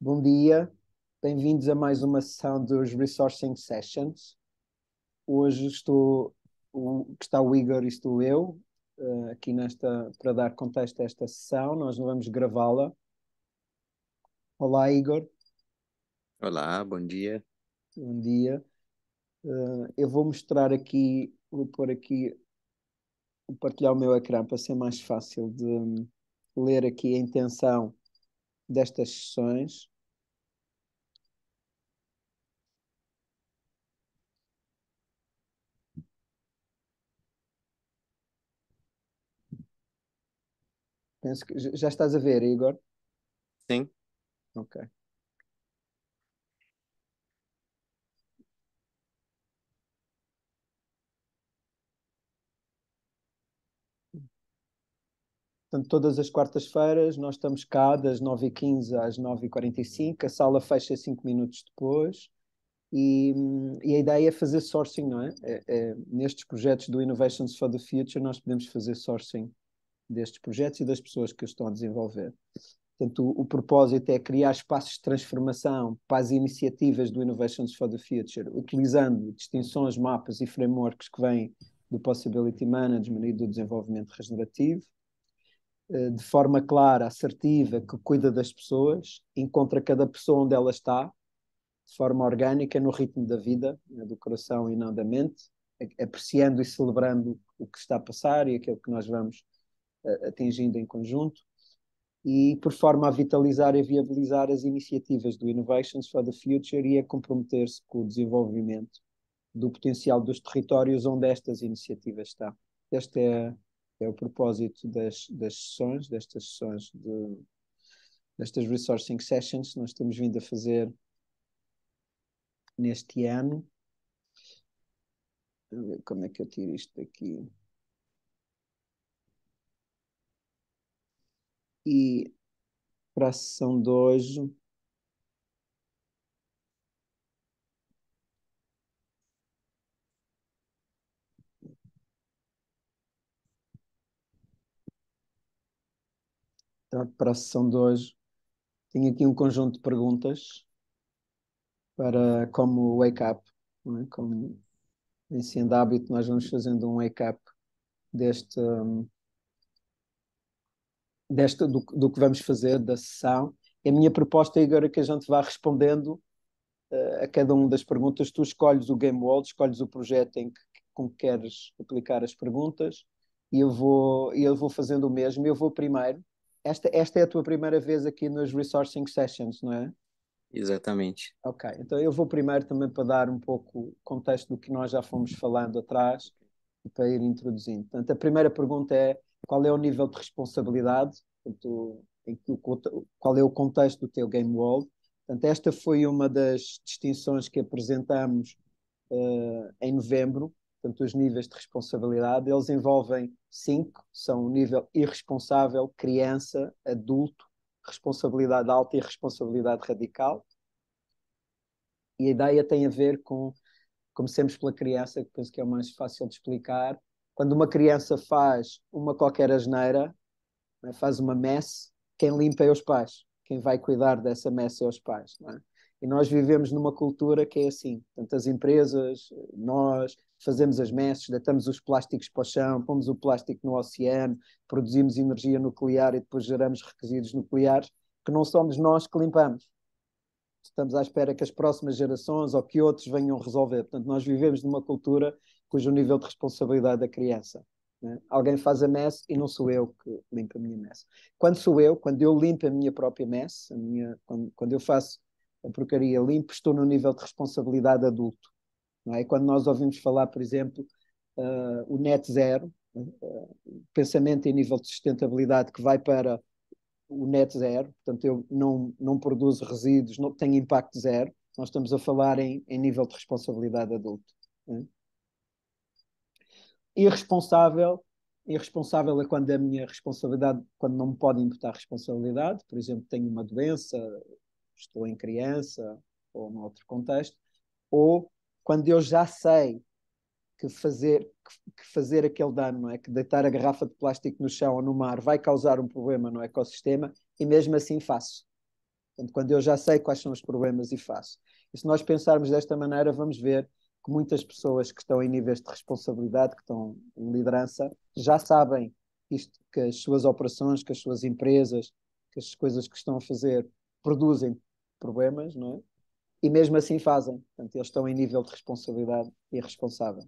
Bom dia, bem-vindos a mais uma sessão dos Resourcing Sessions. Hoje que está o Igor e estou eu, aqui para dar contexto a esta sessão. Nós não vamos gravá-la. Olá, Igor. Olá, bom dia. Bom dia. Eu vou mostrar aqui, vou pôr aqui, vou partilhar o meu ecrã para ser mais fácil de ler aqui a intenção destas sessões. Penso que já estás a ver, Igor? Sim, Ok. Portanto, todas as quartas-feiras nós estamos cá das 9h15 às 9h45, a sala fecha 5 minutos depois e a ideia é fazer sourcing, não é? Nestes projetos do Innovations for the Future nós podemos fazer sourcing destes projetos e das pessoas que os estão a desenvolver. Portanto, o propósito é criar espaços de transformação para as iniciativas do Innovations for the Future, utilizando distinções, mapas e frameworks que vêm do Possibility Management e do desenvolvimento regenerativo, de forma clara, assertiva, que cuida das pessoas, encontra cada pessoa onde ela está, de forma orgânica, no ritmo da vida, do coração e não da mente, apreciando e celebrando o que está a passar e aquilo que nós vamos atingindo em conjunto, e por forma a vitalizar e viabilizar as iniciativas do Innovations for the Future e a comprometer-se com o desenvolvimento do potencial dos territórios onde estas iniciativas estão. Este é o propósito destas sessões, destas Resourcing Sessions que nós temos vindo a fazer neste ano. Vou ver como é que eu tiro isto daqui. E para a sessão de hoje, tenho aqui um conjunto de perguntas para como wake-up, não é? Como em sendo hábito, nós vamos fazendo um wake-up deste, do que vamos fazer, da sessão. E a minha proposta, Igor, é que a gente vá respondendo a cada uma das perguntas. Tu escolhes o Game World, escolhes o projeto com que queres aplicar as perguntas e eu vou fazendo o mesmo. Eu vou primeiro. Esta é a tua primeira vez aqui nos Resourcing Sessions, não é? exatamente. Ok, então eu vou primeiro também para dar um pouco contexto do que nós já fomos falando atrás e para ir introduzindo. Portanto, a primeira pergunta é qual é o nível de responsabilidade, portanto, qual é o contexto do teu Game World. Portanto, esta foi uma das distinções que apresentamos em novembro. Portanto, os níveis de responsabilidade, eles envolvem 5, são o nível irresponsável, criança, adulto, responsabilidade alta e responsabilidade radical. E a ideia tem a ver com, comecemos pela criança, que penso que é o mais fácil de explicar. Quando uma criança faz uma qualquer asneira, né, faz uma mess, quem limpa é os pais. Quem vai cuidar dessa mess é os pais. Não é? E nós vivemos numa cultura que é assim. Portanto, as empresas, nós fazemos as messes, deitamos os plásticos para o chão, pomos o plástico no oceano, produzimos energia nuclear e depois geramos resíduos nucleares que não somos nós que limpamos. Estamos à espera que as próximas gerações ou que outros venham resolver. Portanto, nós vivemos numa cultura cujo nível de responsabilidade da criança. Né? Alguém faz a messe e não sou eu que limpo a minha messe. Quando eu limpo a minha própria messe, quando eu faço a porcaria limpo, estou no nível de responsabilidade adulto. Não é? E quando nós ouvimos falar, por exemplo, o net zero, pensamento em nível de sustentabilidade que vai para o net zero, portanto eu não produzo resíduos, não tenho impacto zero, nós estamos a falar em nível de responsabilidade adulto. Né? Irresponsável, irresponsável é quando a minha responsabilidade, quando não me pode imputar responsabilidade, por exemplo, tenho uma doença, estou em criança, ou num outro contexto, ou quando eu já sei que fazer aquele dano, não é? Que deitar a garrafa de plástico no chão ou no mar vai causar um problema no ecossistema e mesmo assim faço. Portanto, quando eu já sei quais são os problemas e faço. E se nós pensarmos desta maneira, vamos ver que muitas pessoas que estão em níveis de responsabilidade, que estão em liderança, já sabem isto, que as suas operações, que as suas empresas, que as coisas que estão a fazer produzem problemas, não é? E mesmo assim fazem. Portanto, eles estão em nível de responsabilidade e responsável.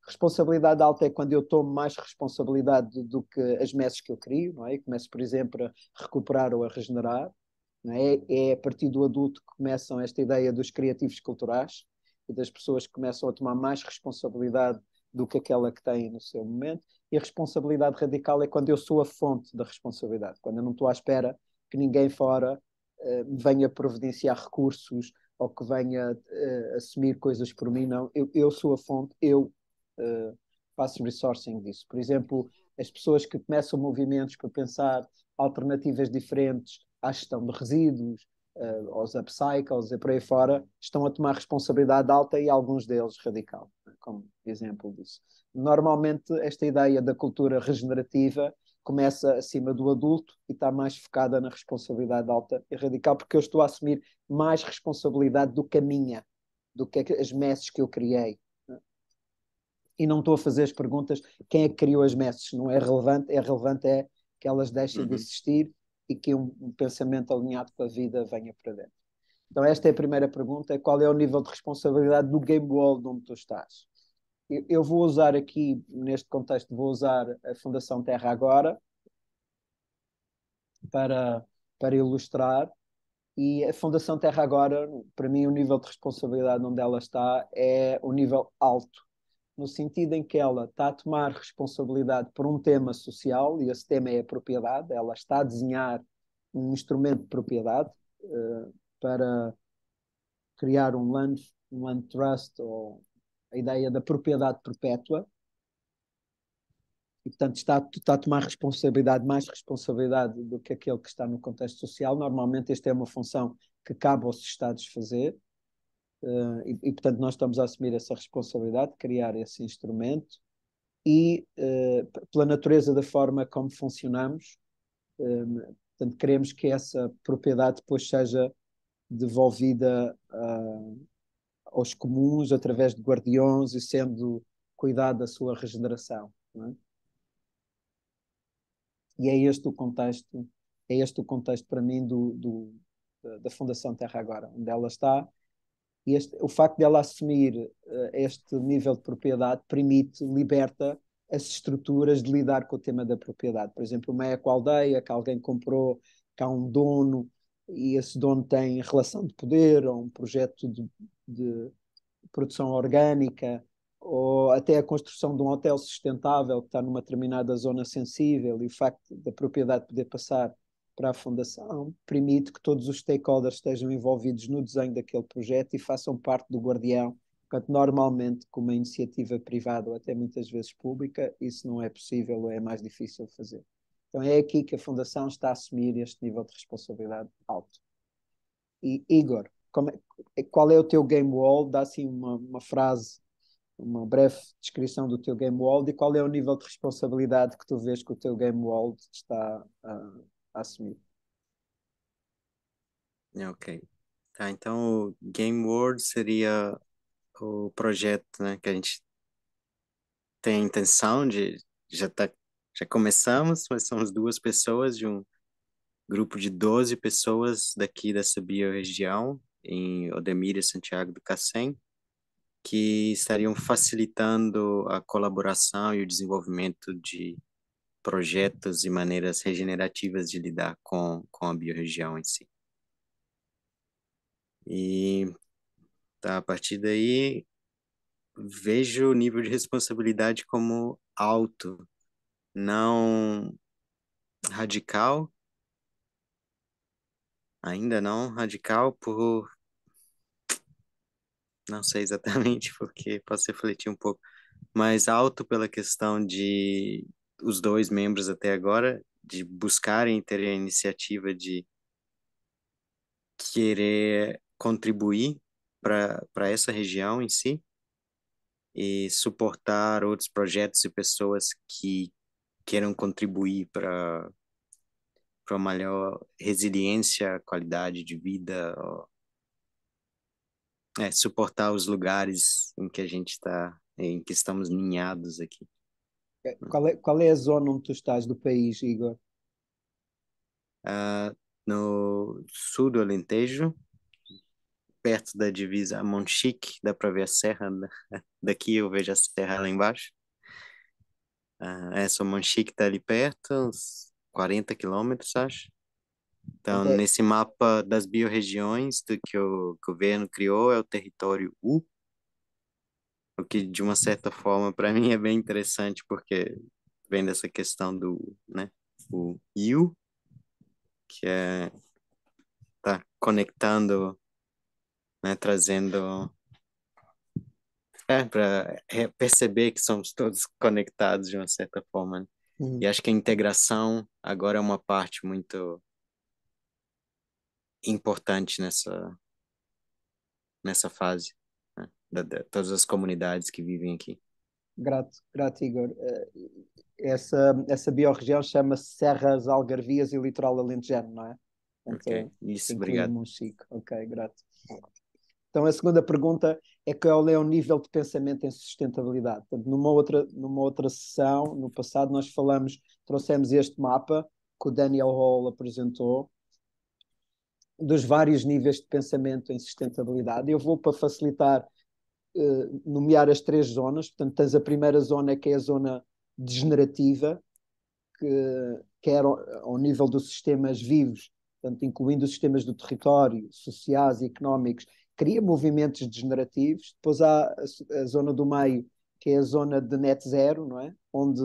Responsabilidade alta é quando eu tomo mais responsabilidade do que as messes que eu crio, não é? E começo, por exemplo, a recuperar ou a regenerar. Não é? É a partir do adulto que começam esta ideia dos criativos culturais e das pessoas que começam a tomar mais responsabilidade do que aquela que têm no seu momento. E a responsabilidade radical é quando eu sou a fonte da responsabilidade, quando eu não estou à espera que ninguém fora me venha providenciar recursos ou que venha assumir coisas por mim, não. Eu sou a fonte, eu faço resourcing disso. Por exemplo, as pessoas que começam movimentos para pensar alternativas diferentes à gestão de resíduos, aos upcycles e por aí fora, estão a tomar responsabilidade alta e alguns deles radical, como exemplo disso. Normalmente, esta ideia da cultura regenerativa começa acima do adulto e está mais focada na responsabilidade alta e radical, porque eu estou a assumir mais responsabilidade do que a minha, do que as messes que eu criei. E não estou a fazer as perguntas quem é que criou as messes, não é relevante é que elas deixem de Uhum. existir e que um pensamento alinhado com a vida venha para dentro. Então esta é a primeira pergunta, qual é o nível de responsabilidade do game world onde tu estás? Eu vou usar aqui, neste contexto, vou usar a Fundação Terra Agora para, para ilustrar. E a Fundação Terra Agora, para mim, o nível de responsabilidade onde ela está é o nível alto, no sentido em que ela está a tomar responsabilidade por um tema social, e esse tema é a propriedade, ela está a desenhar um instrumento de propriedade para criar um land trust, ou a ideia da propriedade perpétua, e portanto está a tomar responsabilidade, mais responsabilidade do que aquele que está no contexto social. Normalmente esta é uma função que cabe aos Estados fazer, portanto nós estamos a assumir essa responsabilidade de criar esse instrumento e pela natureza da forma como funcionamos, portanto queremos que essa propriedade depois seja devolvida aos comuns através de guardiões e sendo cuidado da sua regeneração, não é? E é este o contexto para mim da Fundação Terra Agora, onde ela está. O facto dela assumir este nível de propriedade permite, liberta as estruturas de lidar com o tema da propriedade. Por exemplo, uma ecoaldeia que alguém comprou, que há um dono e esse dono tem relação de poder, ou um projeto de produção orgânica, ou até a construção de um hotel sustentável que está numa determinada zona sensível, e o facto da propriedade poder passar para a fundação permite que todos os stakeholders estejam envolvidos no desenho daquele projeto e façam parte do guardião, enquanto normalmente com uma iniciativa privada ou até muitas vezes pública isso não é possível ou é mais difícil de fazer. Então é aqui que a fundação está a assumir este nível de responsabilidade alto. E Igor, qual é o teu game wall? Dá assim uma frase, uma breve descrição do teu game wall e qual é o nível de responsabilidade que tu vês que o teu game wall está a assumir. Ok. Tá, então o Game World seria o projeto, né, que a gente tem a intenção de já tá, já começamos, mas somos duas pessoas de um grupo de 12 pessoas daqui dessa biorregião, em Odemira e Santiago do Cacém, que estariam facilitando a colaboração e o desenvolvimento de projetos e maneiras regenerativas de lidar com a biorregião em si. E tá, a partir daí, vejo o nível de responsabilidade como alto, não radical, ainda não radical por, não sei exatamente porque posso refletir um pouco, mas alto pela questão de os dois membros até agora de buscarem ter a iniciativa de querer contribuir para essa região em si e suportar outros projetos e pessoas que queiram contribuir para uma melhor resiliência, qualidade de vida, suportar os lugares em que a gente está, em que estamos ninhados aqui. Qual é a zona onde tu estás do país, Igor? No sul do Alentejo, perto da divisa a Monchique, dá para ver a serra, né? Daqui eu vejo a serra lá embaixo. Essa Monchique está ali perto, uns 40 quilômetros, acho. Então, Portanto, nesse mapa das biorregiões do que o governo criou, é o território U, o que de uma certa forma para mim é bem interessante, porque vem dessa questão do, né, o U, que tá conectando, né, trazendo para perceber que somos todos conectados de uma certa forma, né? E hum, acho que a integração agora é uma parte muito importante nessa fase, né? Todas as comunidades que vivem aqui. grato, Igor. Essa biorregião chama-se Serras Algarvias e Litoral Alentejano, não é? Ok, Portanto, isso, inclui obrigado. Monchique. Ok, grato. Então, a segunda pergunta é qual é o nível de pensamento em sustentabilidade. Portanto, numa outra sessão, no passado, nós trouxemos este mapa que o Daniel Hall apresentou, dos vários níveis de pensamento em sustentabilidade. Eu vou, para facilitar, nomear as três zonas. Portanto, tens a primeira zona, que é a zona degenerativa, que era ao nível dos sistemas vivos, portanto, incluindo os sistemas do território, sociais e económicos, cria movimentos degenerativos. Depois há a zona do meio, que é a zona de net zero, não é? Onde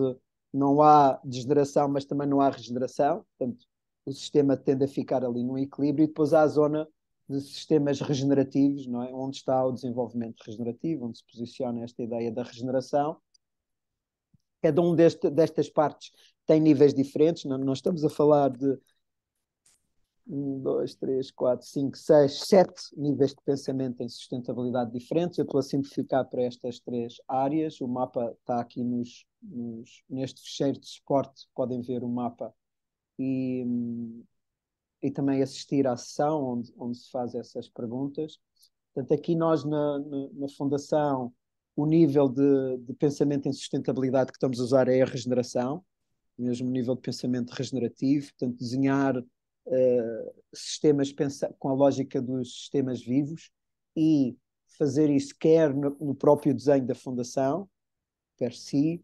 não há degeneração, mas também não há regeneração. Portanto, o sistema tende a ficar ali num equilíbrio. E depois há a zona de sistemas regenerativos, não é? Onde está o desenvolvimento regenerativo, onde se posiciona esta ideia da regeneração. Cada um destas partes tem níveis diferentes. Não estamos a falar de 1, 2, 3, 4, 5, 6, 7 níveis de pensamento em sustentabilidade diferentes. Eu estou a simplificar para estas três áreas. O mapa está aqui neste fecheiro de suporte. Podem ver o mapa e, e também assistir à sessão onde se faz essas perguntas. Portanto, aqui nós na Fundação, o nível de pensamento em sustentabilidade que estamos a usar é a regeneração, mesmo nível de pensamento regenerativo, portanto, desenhar sistemas com a lógica dos sistemas vivos e fazer isso quer no próprio desenho da Fundação, per si,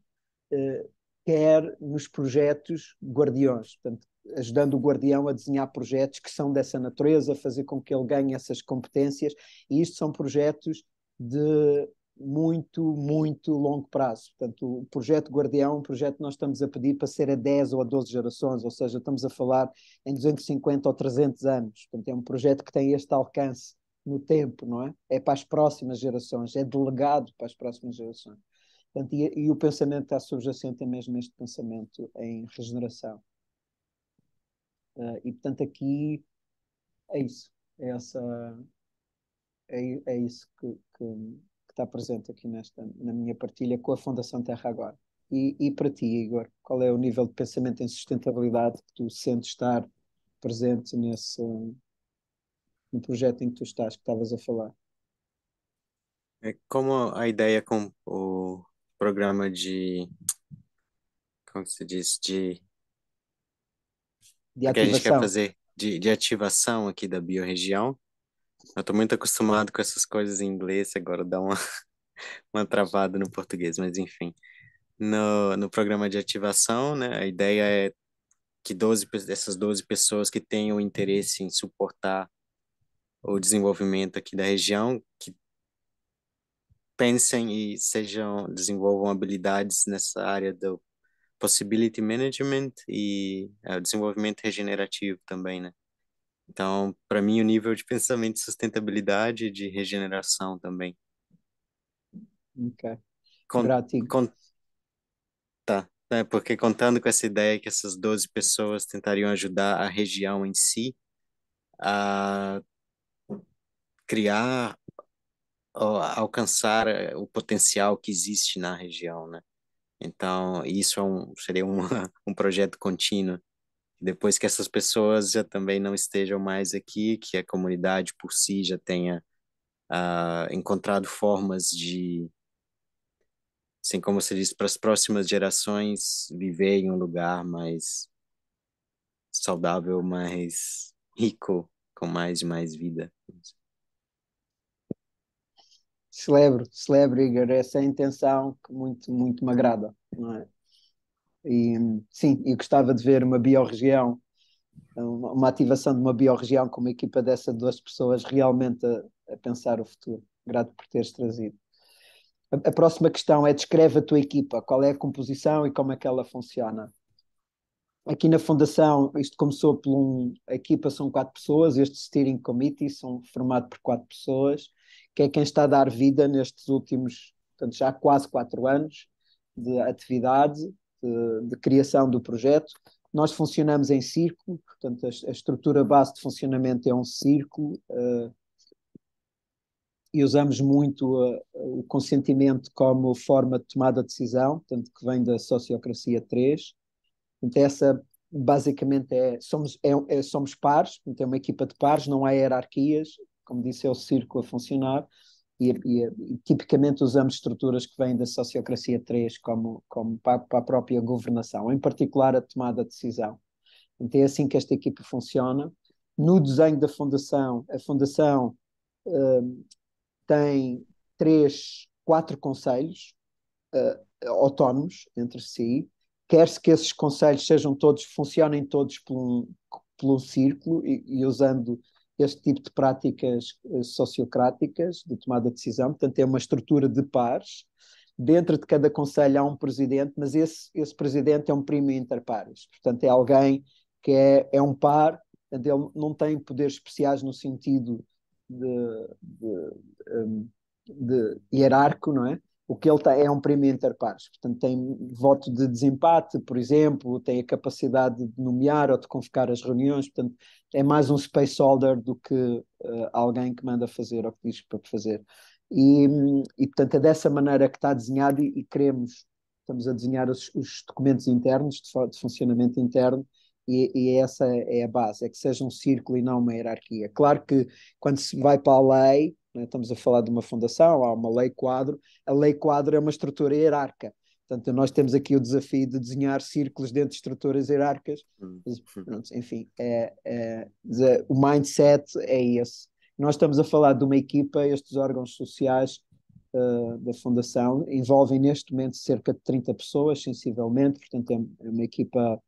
quer nos projetos guardiões, portanto, ajudando o guardião a desenhar projetos que são dessa natureza, fazer com que ele ganhe essas competências, e isto são projetos de muito, muito longo prazo. Portanto, o projeto Guardião é um projeto que nós estamos a pedir para ser a 10 ou a 12 gerações, ou seja, estamos a falar em 250 ou 300 anos. Portanto, é um projeto que tem este alcance no tempo, não é? É para as próximas gerações, é delegado para as próximas gerações. Portanto, e o pensamento está subjacente a mesmo este pensamento em regeneração. E, portanto, aqui é isso. É isso que está presente aqui na minha partilha com a Fundação Terra Agora. E para ti, Igor, qual é o nível de pensamento em sustentabilidade que tu sentes estar presente no projeto em que tu estás, que estavas a falar? É como a ideia com o programa como se diz, De o que a gente quer ativação. fazer de ativação aqui da biorregião. Eu estou muito acostumado com essas coisas em inglês, agora dá uma travada no português, mas enfim. No programa de ativação, né, a ideia é que essas 12 pessoas que tenham interesse em suportar o desenvolvimento aqui da região, que pensem e desenvolvam habilidades nessa área do possibility management e o desenvolvimento regenerativo também, né? Então, para mim, o nível de pensamento de sustentabilidade e de regeneração também. Ok. Con, Grato, Igor. tá, né? Porque contando com essa ideia que essas 12 pessoas tentariam ajudar a região em si a criar, ou a alcançar o potencial que existe na região, né? Então, isso seria um projeto contínuo Depois que essas pessoas já também não estejam mais aqui, que a comunidade por si já tenha encontrado formas de, assim como você disse, para as próximas gerações viver em um lugar mais saudável, mais rico, com mais vida. Celebro, Igor, essa é a intenção que muito me agrada, não é? E sim, e gostava de ver uma biorregião, uma ativação de uma biorregião com uma equipa dessas duas pessoas realmente a pensar o futuro. Grato por teres trazido. A próxima questão é: descreve a tua equipa, qual é a composição e como é que ela funciona? Aqui na Fundação, isto começou por a equipa são 4 pessoas, este steering committee são formado por 4 pessoas, que é quem está a dar vida nestes últimos, portanto, já quase 4 anos de atividade, de criação do projeto. Nós funcionamos em círculo, portanto, a estrutura base de funcionamento é um círculo, e usamos muito o consentimento como forma de tomada de decisão, portanto, que vem da Sociocracia 3. Portanto, essa basicamente somos pares, portanto, é uma equipa de pares, não há hierarquias, como disse, é o círculo a funcionar, e tipicamente usamos estruturas que vêm da Sociocracia 3 como para a própria governação, em particular a tomada de decisão. Então, é assim que esta equipa funciona. No desenho da fundação, a fundação tem 4 conselhos autónomos entre si, quer-se que esses conselhos sejam todos, funcionem todos por um círculo e usando este tipo de práticas sociocráticas de tomada de decisão, portanto é uma estrutura de pares. Dentro de cada conselho há um presidente, mas esse presidente é um primo inter pares, portanto é alguém que é um par, portanto ele não tem poderes especiais no sentido de, de hierárquico, não é? O que ele tem é um prémio inter pares, portanto tem voto de desempate, por exemplo, tem a capacidade de nomear ou de convocar as reuniões, portanto é mais um spaceholder do que alguém que manda fazer ou que diz para fazer. Portanto é dessa maneira que está desenhado e estamos a desenhar os documentos internos de funcionamento interno e essa é a base, é que seja um círculo e não uma hierarquia. Claro que quando se vai para a lei, né, estamos a falar de uma fundação, há uma lei quadro, a lei quadro é uma estrutura hierárquica. Portanto, nós temos aqui o desafio de desenhar círculos dentro de estruturas hierárquicas. Hum, hum. Pronto, enfim, o mindset é esse. Nós estamos a falar de uma equipa, estes órgãos sociais da Fundação envolvem neste momento cerca de 30 pessoas, sensivelmente, portanto é uma equipa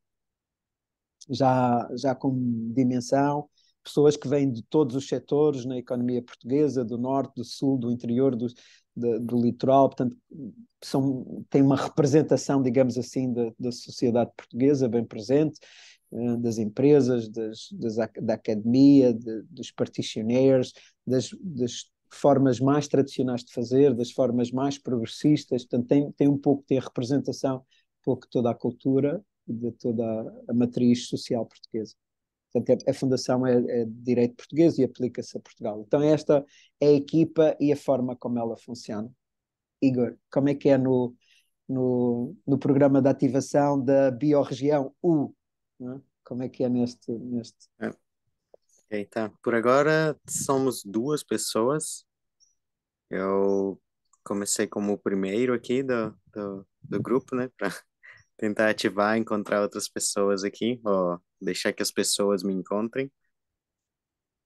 já com dimensão, pessoas que vêm de todos os setores na economia portuguesa, do norte, do sul, do interior, do litoral, portanto, têm uma representação, digamos assim, da sociedade portuguesa bem presente, das empresas, da academia, dos practitioners, das formas mais tradicionais de fazer, das formas mais progressistas, portanto, tem a representação, um pouco toda a cultura de toda a matriz social portuguesa. Portanto, a Fundação é de Direito Português e aplica-se a Portugal. Então, esta é a equipa e a forma como ela funciona. Igor, como é que é no programa de ativação da biorregião U? Não é? Como é que é neste? É, ok, tá. Por agora somos duas pessoas. Eu comecei como o primeiro aqui do grupo, né? Para tentar ativar, encontrar outras pessoas aqui, ou deixar que as pessoas me encontrem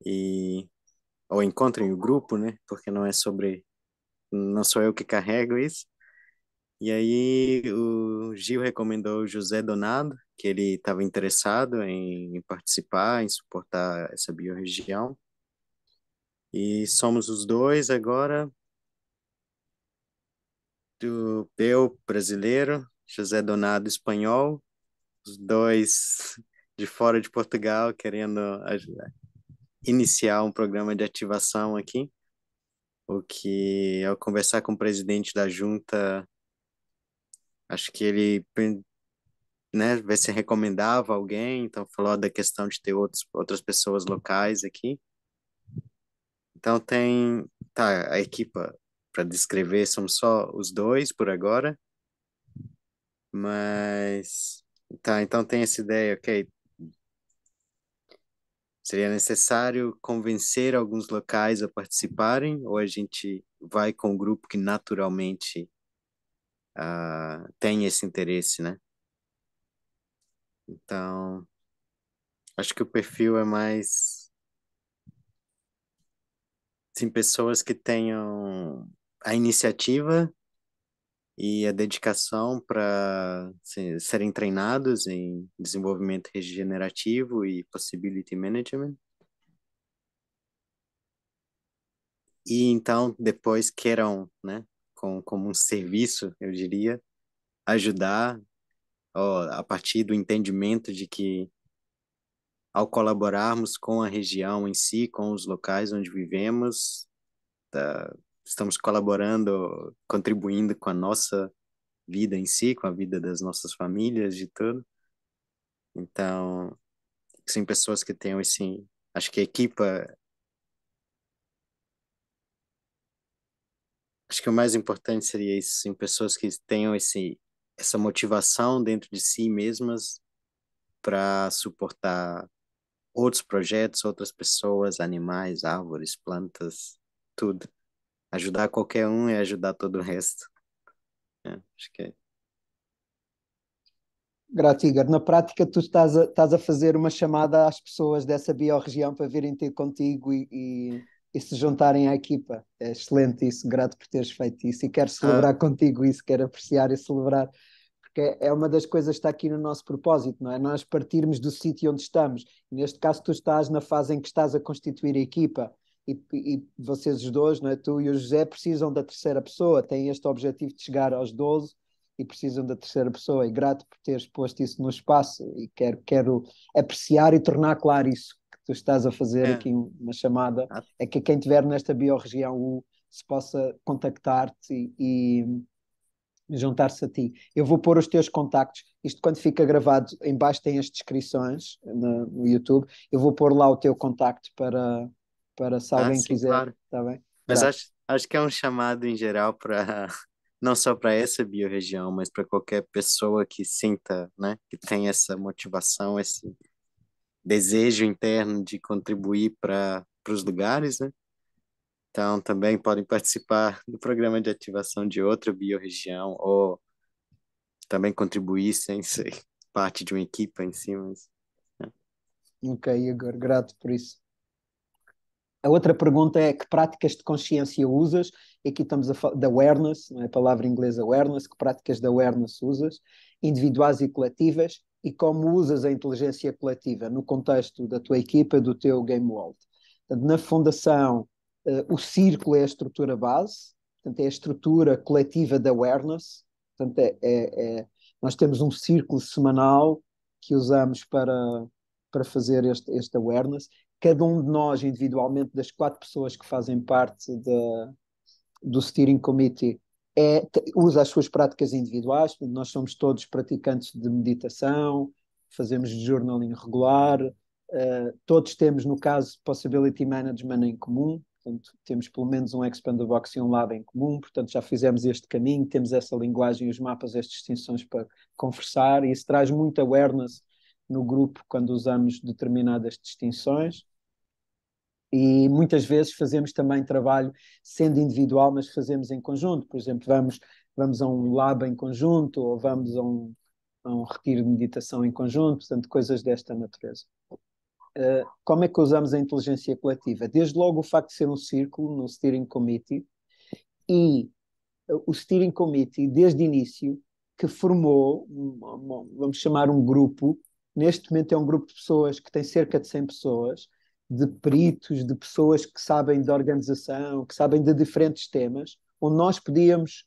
e ou encontrem o grupo, né? Porque não sou eu que carrego isso. E aí o Gil recomendou o José Donado, que ele estava interessado em participar, em suportar essa biorregião. E somos os dois agora, eu brasileiro, José Donado espanhol, os dois de fora de Portugal querendo iniciar um programa de ativação aqui, o que ao conversar com o presidente da junta, acho que ele, né, ver se recomendava alguém, então falou da questão de ter outras pessoas locais aqui. Então tá, a equipa para descrever somos só os dois por agora, mas tá, então tem essa ideia, ok, Seria necessário convencer alguns locais a participarem, ou a gente vai com o grupo que naturalmente tem esse interesse, né? Então, acho que o perfil é mais, sim, pessoas que tenham a iniciativa e a dedicação para serem treinados em desenvolvimento regenerativo e possibility management. E então depois queiram, né, como um serviço, eu diria, ajudar, ó, a partir do entendimento de que ao colaborarmos com a região em si, com os locais onde vivemos, estamos colaborando, contribuindo com a nossa vida em si, com a vida das nossas famílias, de tudo. Então, são pessoas que têm esse, acho que a equipa, acho que o mais importante seria isso, sim, pessoas que tenham essa motivação dentro de si mesmas para suportar outros projetos, outras pessoas, animais, árvores, plantas, tudo. Ajudar qualquer um é ajudar todo o resto. Acho que é. Grato, Igor. Na prática, tu estás a fazer uma chamada às pessoas dessa biorregião para virem ter contigo e se juntarem à equipa. É excelente isso, grato por teres feito isso e quero Ah, celebrar contigo isso, quero apreciar e celebrar, porque é uma das coisas que está aqui no nosso propósito, não é? Nós partirmos do sítio onde estamos. Neste caso, tu estás na fase em que estás a constituir a equipa e vocês os dois, não é? Tu e o José precisam da terceira pessoa, têm este objetivo de chegar aos 12 e precisam da terceira pessoa. E grato por teres posto isso no espaço e quero apreciar e tornar claro isso que tu estás a fazer é. aqui uma chamada, Ah, é que quem estiver nesta biorregião se possa contactar-te e juntar-se a ti. Eu vou pôr os teus contactos. Isto quando fica gravado, em baixo tem as descrições no YouTube. Eu vou pôr lá o teu contacto para se alguém sim, quiser. claro. Está bem? Mas Grato. acho que é um chamado em geral para não só para essa biorregião, mas para qualquer pessoa que sinta, né, que tem essa motivação, esse desejo interno de contribuir para os lugares, né? Então também podem participar do programa de ativação de outra biorregião ou também contribuir sem ser parte de uma equipe em si, mas, né? Ok, Igor, grato por isso. A outra pergunta é que práticas de consciência usas? E aqui estamos a falar de awareness, não é a palavra inglesa awareness, que práticas de awareness usas, individuais e coletivas, e como usas a inteligência coletiva no contexto da tua equipa, do teu game world. Portanto, na fundação, o círculo é a estrutura base, portanto, é a estrutura coletiva de awareness, portanto, nós temos um círculo semanal que usamos para fazer este awareness. Cada um de nós, individualmente, das 4 pessoas que fazem parte do Steering Committee, usa as suas práticas individuais. Nós somos todos praticantes de meditação, fazemos journaling regular, todos temos, no caso, Possibility Management em comum. Portanto, temos pelo menos um Expand the Box e um Lab em comum, portanto já fizemos este caminho, temos essa linguagem, os mapas, as distinções para conversar, e isso traz muita awareness no grupo quando usamos determinadas distinções. E muitas vezes fazemos também trabalho sendo individual, mas fazemos em conjunto. Por exemplo, vamos a um lab em conjunto ou vamos a um retiro de meditação em conjunto, portanto, coisas desta natureza. Como é que usamos a inteligência coletiva? Desde logo o facto de ser um círculo no Steering Committee e o Steering Committee, desde o início, que formou, vamos chamar um grupo, neste momento é um grupo de pessoas que tem cerca de 100 pessoas, de peritos, de pessoas que sabem de organização, que sabem de diferentes temas, onde nós podíamos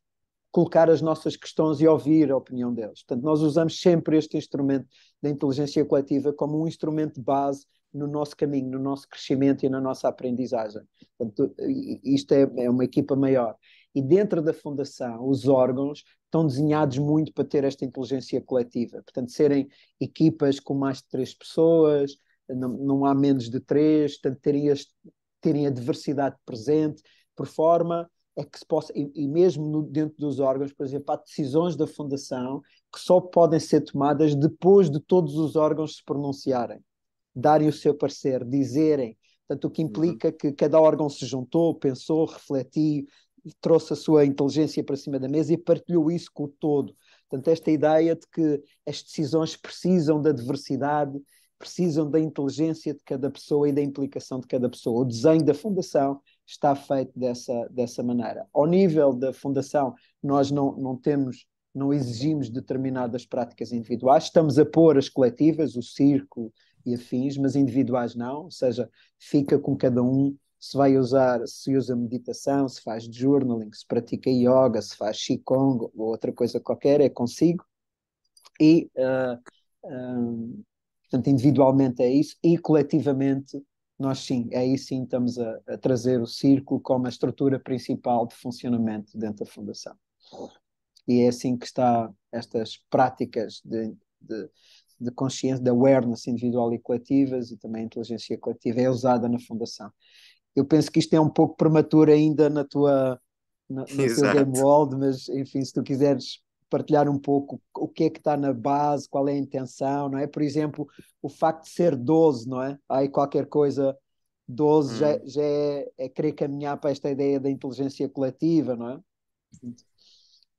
colocar as nossas questões e ouvir a opinião deles. Portanto, nós usamos sempre este instrumento da inteligência coletiva como um instrumento de base no nosso caminho, no nosso crescimento e na nossa aprendizagem. Portanto, isto é uma equipa maior. E dentro da fundação, os órgãos estão desenhados muito para ter esta inteligência coletiva. Portanto, serem equipas com mais de 3 pessoas, não há menos de 3, portanto, terem a diversidade presente, por forma é que se possa, e mesmo dentro dos órgãos, por exemplo, há decisões da fundação que só podem ser tomadas depois de todos os órgãos se pronunciarem. darem o seu parecer, dizerem. Portanto, o que Uhum. implica que cada órgão se juntou, pensou, refletiu, trouxe a sua inteligência para cima da mesa e partilhou isso com o todo. Portanto, esta ideia de que as decisões precisam da diversidade, precisam da inteligência de cada pessoa e da implicação de cada pessoa. O desenho da fundação está feito dessa maneira. Ao nível da fundação, nós não temos, não exigimos determinadas práticas individuais, estamos a pôr as coletivas, o círculo e afins, mas individuais não, ou seja, fica com cada um se vai usar, se usa meditação, se faz journaling, se pratica yoga, se faz qigong ou outra coisa qualquer, é consigo. E, portanto, individualmente é isso, e coletivamente nós sim, aí sim estamos a trazer o círculo como a estrutura principal de funcionamento dentro da Fundação. E é assim que está estas práticas de consciência, de awareness individual e coletivas e também a inteligência coletiva é usada na Fundação. Eu penso que isto é um pouco prematuro ainda no teu Game Exato. World, mas enfim, se tu quiseres partilhar um pouco o que é que está na base, qual é a intenção, não é? Por exemplo, o facto de ser 12, não é? Há aí qualquer coisa, 12 Hum. já é querer caminhar para esta ideia da inteligência coletiva, não é?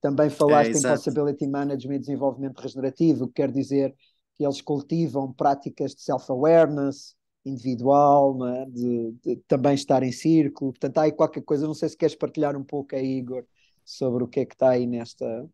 Também É, falaste em exato. Possibility Management e desenvolvimento regenerativo, que quer dizer que eles cultivam práticas de self-awareness individual, não é? De também estar em círculo. Portanto, há aí qualquer coisa, não sei se queres partilhar um pouco aí, Igor, sobre o que é que está aí nesta,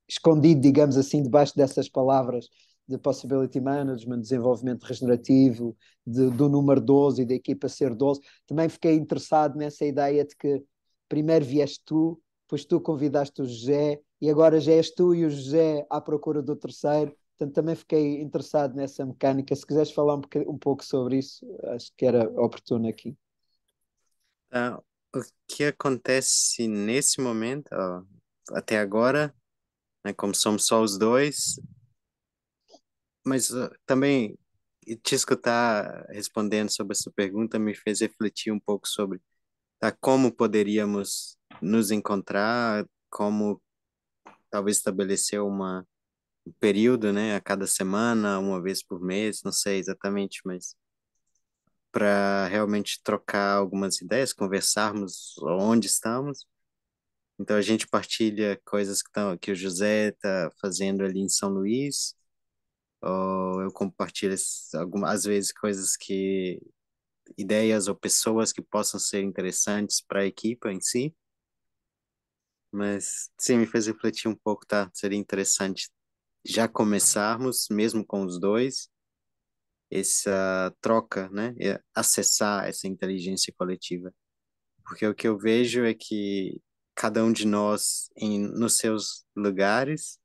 escondido, digamos assim, debaixo dessas palavras de Possibility Management, desenvolvimento regenerativo, do número 12 e da equipa ser 12. Também fiquei interessado nessa ideia de que primeiro vieste tu, depois tu convidaste o José, e agora já és tu e o José à procura do terceiro. Portanto, também fiquei interessado nessa mecânica. Se quiseres falar um pouco sobre isso, acho que era oportuno aqui. Ah, o que acontece nesse momento, ó, até agora, né, como somos só os dois, mas também te escutar respondendo sobre essa pergunta me fez refletir um pouco sobre tá, como poderíamos nos encontrar, como talvez estabelecer um período, né, a cada semana, uma vez por mês, não sei exatamente, mas para realmente trocar algumas ideias, conversarmos onde estamos. Então a gente partilha coisas que o José está fazendo ali em São Luís, ou eu compartilho algumas às vezes coisas que ideias ou pessoas que possam ser interessantes para a equipe em si. Mas sim, me fez refletir um pouco, tá? Seria interessante já começarmos, mesmo com os dois, essa troca, né? E acessar essa inteligência coletiva. Porque o que eu vejo é que cada um de nós, nos seus lugares,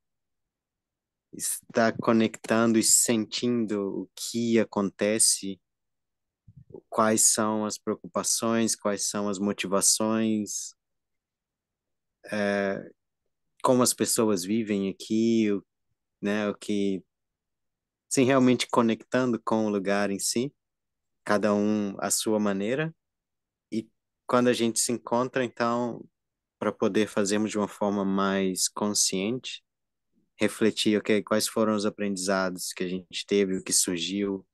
está conectando e sentindo o que acontece, quais são as preocupações, quais são as motivações, como as pessoas vivem aqui, né? O que, sim, realmente conectando com o lugar em si, cada um à sua maneira. E quando a gente se encontra, então, para poder fazermos de uma forma mais consciente, refletir, ok, quais foram os aprendizados que a gente teve, o que surgiu,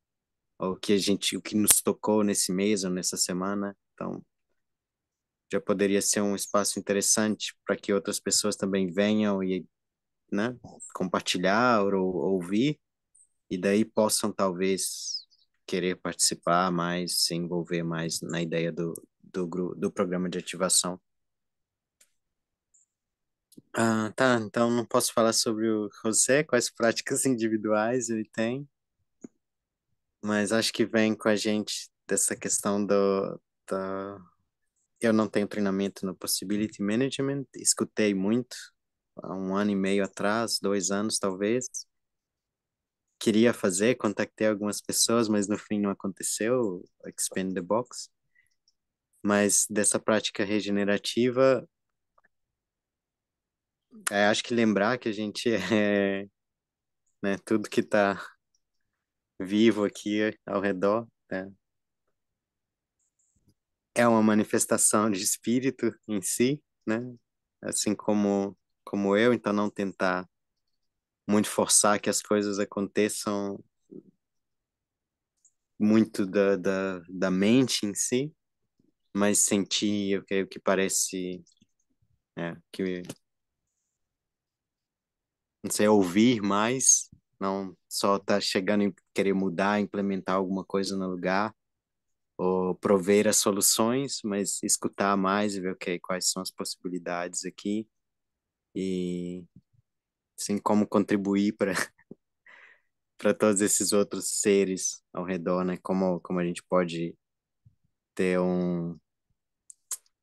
o que nos tocou nesse mês ou nessa semana. Então, já poderia ser um espaço interessante para que outras pessoas também venham e, né, compartilhar ou ouvir, e daí possam talvez querer participar mais, se envolver mais na ideia do programa de ativação. Ah, tá. Então não posso falar sobre o José, quais práticas individuais ele tem, mas acho que vem com a gente dessa questão da... Eu não tenho treinamento no Possibility Management, escutei muito há um ano e meio atrás, 2 anos talvez. Queria fazer, contactei algumas pessoas, mas no fim não aconteceu, o Expand the Box. Mas dessa prática regenerativa, acho que lembrar que a gente é, né, tudo que está vivo aqui ao redor, né, é uma manifestação de espírito em si, né? Assim como eu, então não tentar muito forçar que as coisas aconteçam muito da mente em si, mas sentir o que parece, que, não sei, ouvir mais, não só tá chegando em querer mudar, implementar alguma coisa no lugar, ou prover as soluções, mas escutar mais e ver, ok, quais são as possibilidades aqui, e assim como contribuir para para todos esses outros seres ao redor, né? Como a gente pode ter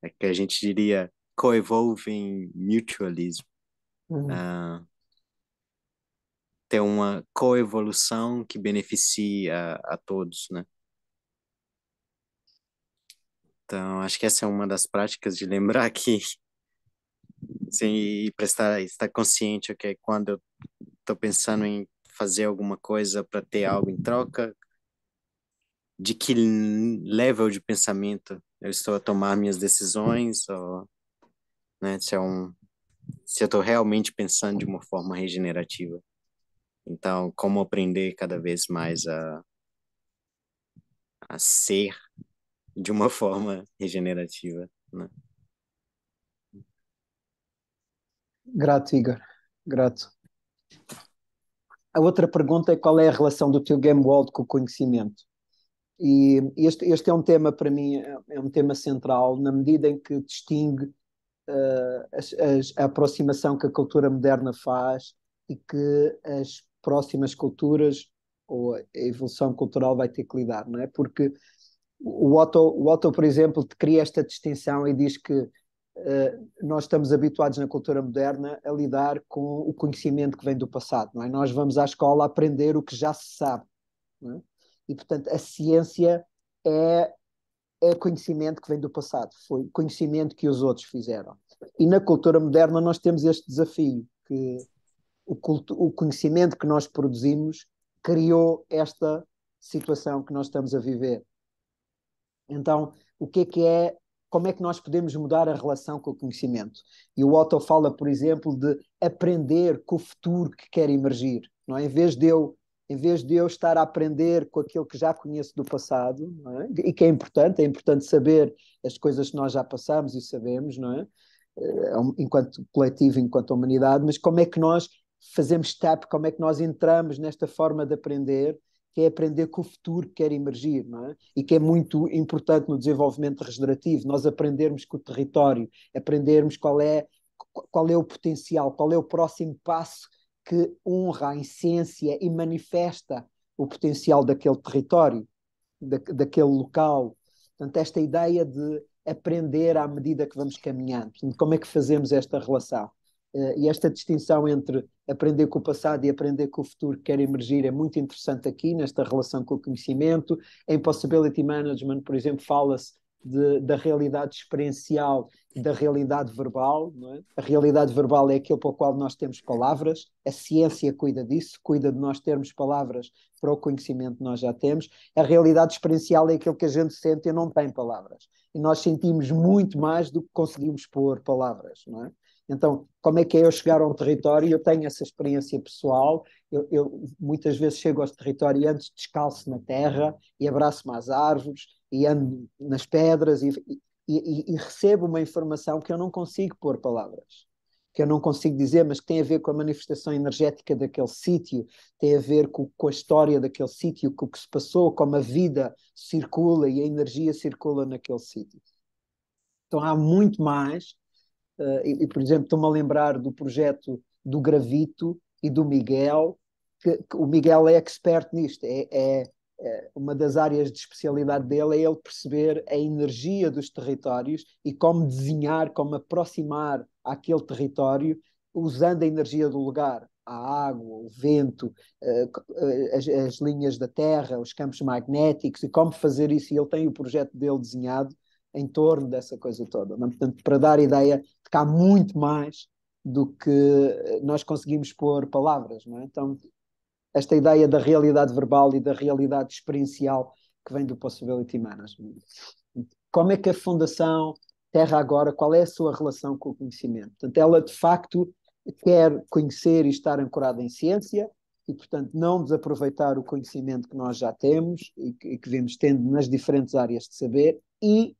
é que a gente diria co-evolving mutualism, Uhum. ah, ter uma coevolução que beneficia a todos, né? Então, acho que essa é uma das práticas de lembrar que, sim, e prestar, estar consciente, ok, quando eu estou pensando em fazer alguma coisa para ter algo em troca, de que level de pensamento eu estou a tomar minhas decisões, ou, né, se eu estou realmente pensando de uma forma regenerativa. Então, como aprender cada vez mais a ser de uma forma regenerativa, né? Grato, Igor. Grato. A outra pergunta é qual é a relação do teu game world com o conhecimento? E este é um tema, para mim, é um tema central, na medida em que distingue a aproximação que a cultura moderna faz e que as próximas culturas ou a evolução cultural vai ter que lidar, não é? Porque o Otto, por exemplo, cria esta distinção e diz que nós estamos habituados na cultura moderna a lidar com o conhecimento que vem do passado, não é? Nós vamos à escola aprender o que já se sabe, não é? E, portanto, a ciência é, é conhecimento que vem do passado, foi conhecimento que os outros fizeram. E na cultura moderna nós temos este desafio, que o conhecimento que nós produzimos criou esta situação que nós estamos a viver. Então, o que é, como é que nós podemos mudar a relação com o conhecimento? E o Otto fala, por exemplo, de aprender com o futuro que quer emergir, não é? Em vez de eu estar a aprender com aquilo que já conheço do passado, não é? E que é importante saber as coisas que nós já passamos e sabemos, não é? Enquanto coletivo, enquanto humanidade, mas como é que nós fazemos step, como é que nós entramos nesta forma de aprender, que é aprender com o futuro que quer emergir, não é? E que é muito importante no desenvolvimento regenerativo, nós aprendermos com o território, aprendermos qual é o potencial, qual é o próximo passo que honra a essência e manifesta o potencial daquele território, daquele local. Portanto, esta ideia de aprender à medida que vamos caminhando. Como é que fazemos esta relação? E esta distinção entre aprender com o passado e aprender com o futuro que quer emergir é muito interessante aqui, nesta relação com o conhecimento. Em Possibility Management, por exemplo, fala-se da realidade experiencial e da realidade verbal. Não é? A realidade verbal é aquilo para o qual nós temos palavras, a ciência cuida disso, cuida de nós termos palavras para o conhecimento que nós já temos. A realidade experiencial é aquilo que a gente sente e não tem palavras. E nós sentimos muito mais do que conseguimos pôr palavras, não é? Então, como é que é eu chegar a um território? Eu tenho essa experiência pessoal, eu muitas vezes chego ao território e antes descalço na terra e abraço-me às árvores e ando nas pedras e recebo uma informação que eu não consigo pôr palavras, que eu não consigo dizer, mas que tem a ver com a manifestação energética daquele sítio, tem a ver com a história daquele sítio, com o que se passou, como a vida circula e a energia circula naquele sítio. Então há muito mais por exemplo, estou-me a lembrar do projeto do Gravito e do Miguel, que o Miguel é expert nisto, uma das áreas de especialidade dele é ele perceber a energia dos territórios e como desenhar, como aproximar aquele território usando a energia do lugar, a água, o vento, as linhas da terra, os campos magnéticos e como fazer isso. E ele tem o projeto dele desenhado em torno dessa coisa toda. Não? Portanto, para dar ideia de que há muito mais do que nós conseguimos pôr palavras. Não é? Então, esta ideia da realidade verbal e da realidade experiencial que vem do Possibility Management. Como é que a Fundação Terra Agora, qual é a sua relação com o conhecimento? Portanto, ela de facto quer conhecer e estar ancorada em ciência, e, portanto, não desaproveitar o conhecimento que nós já temos e que vemos tendo nas diferentes áreas de saber, e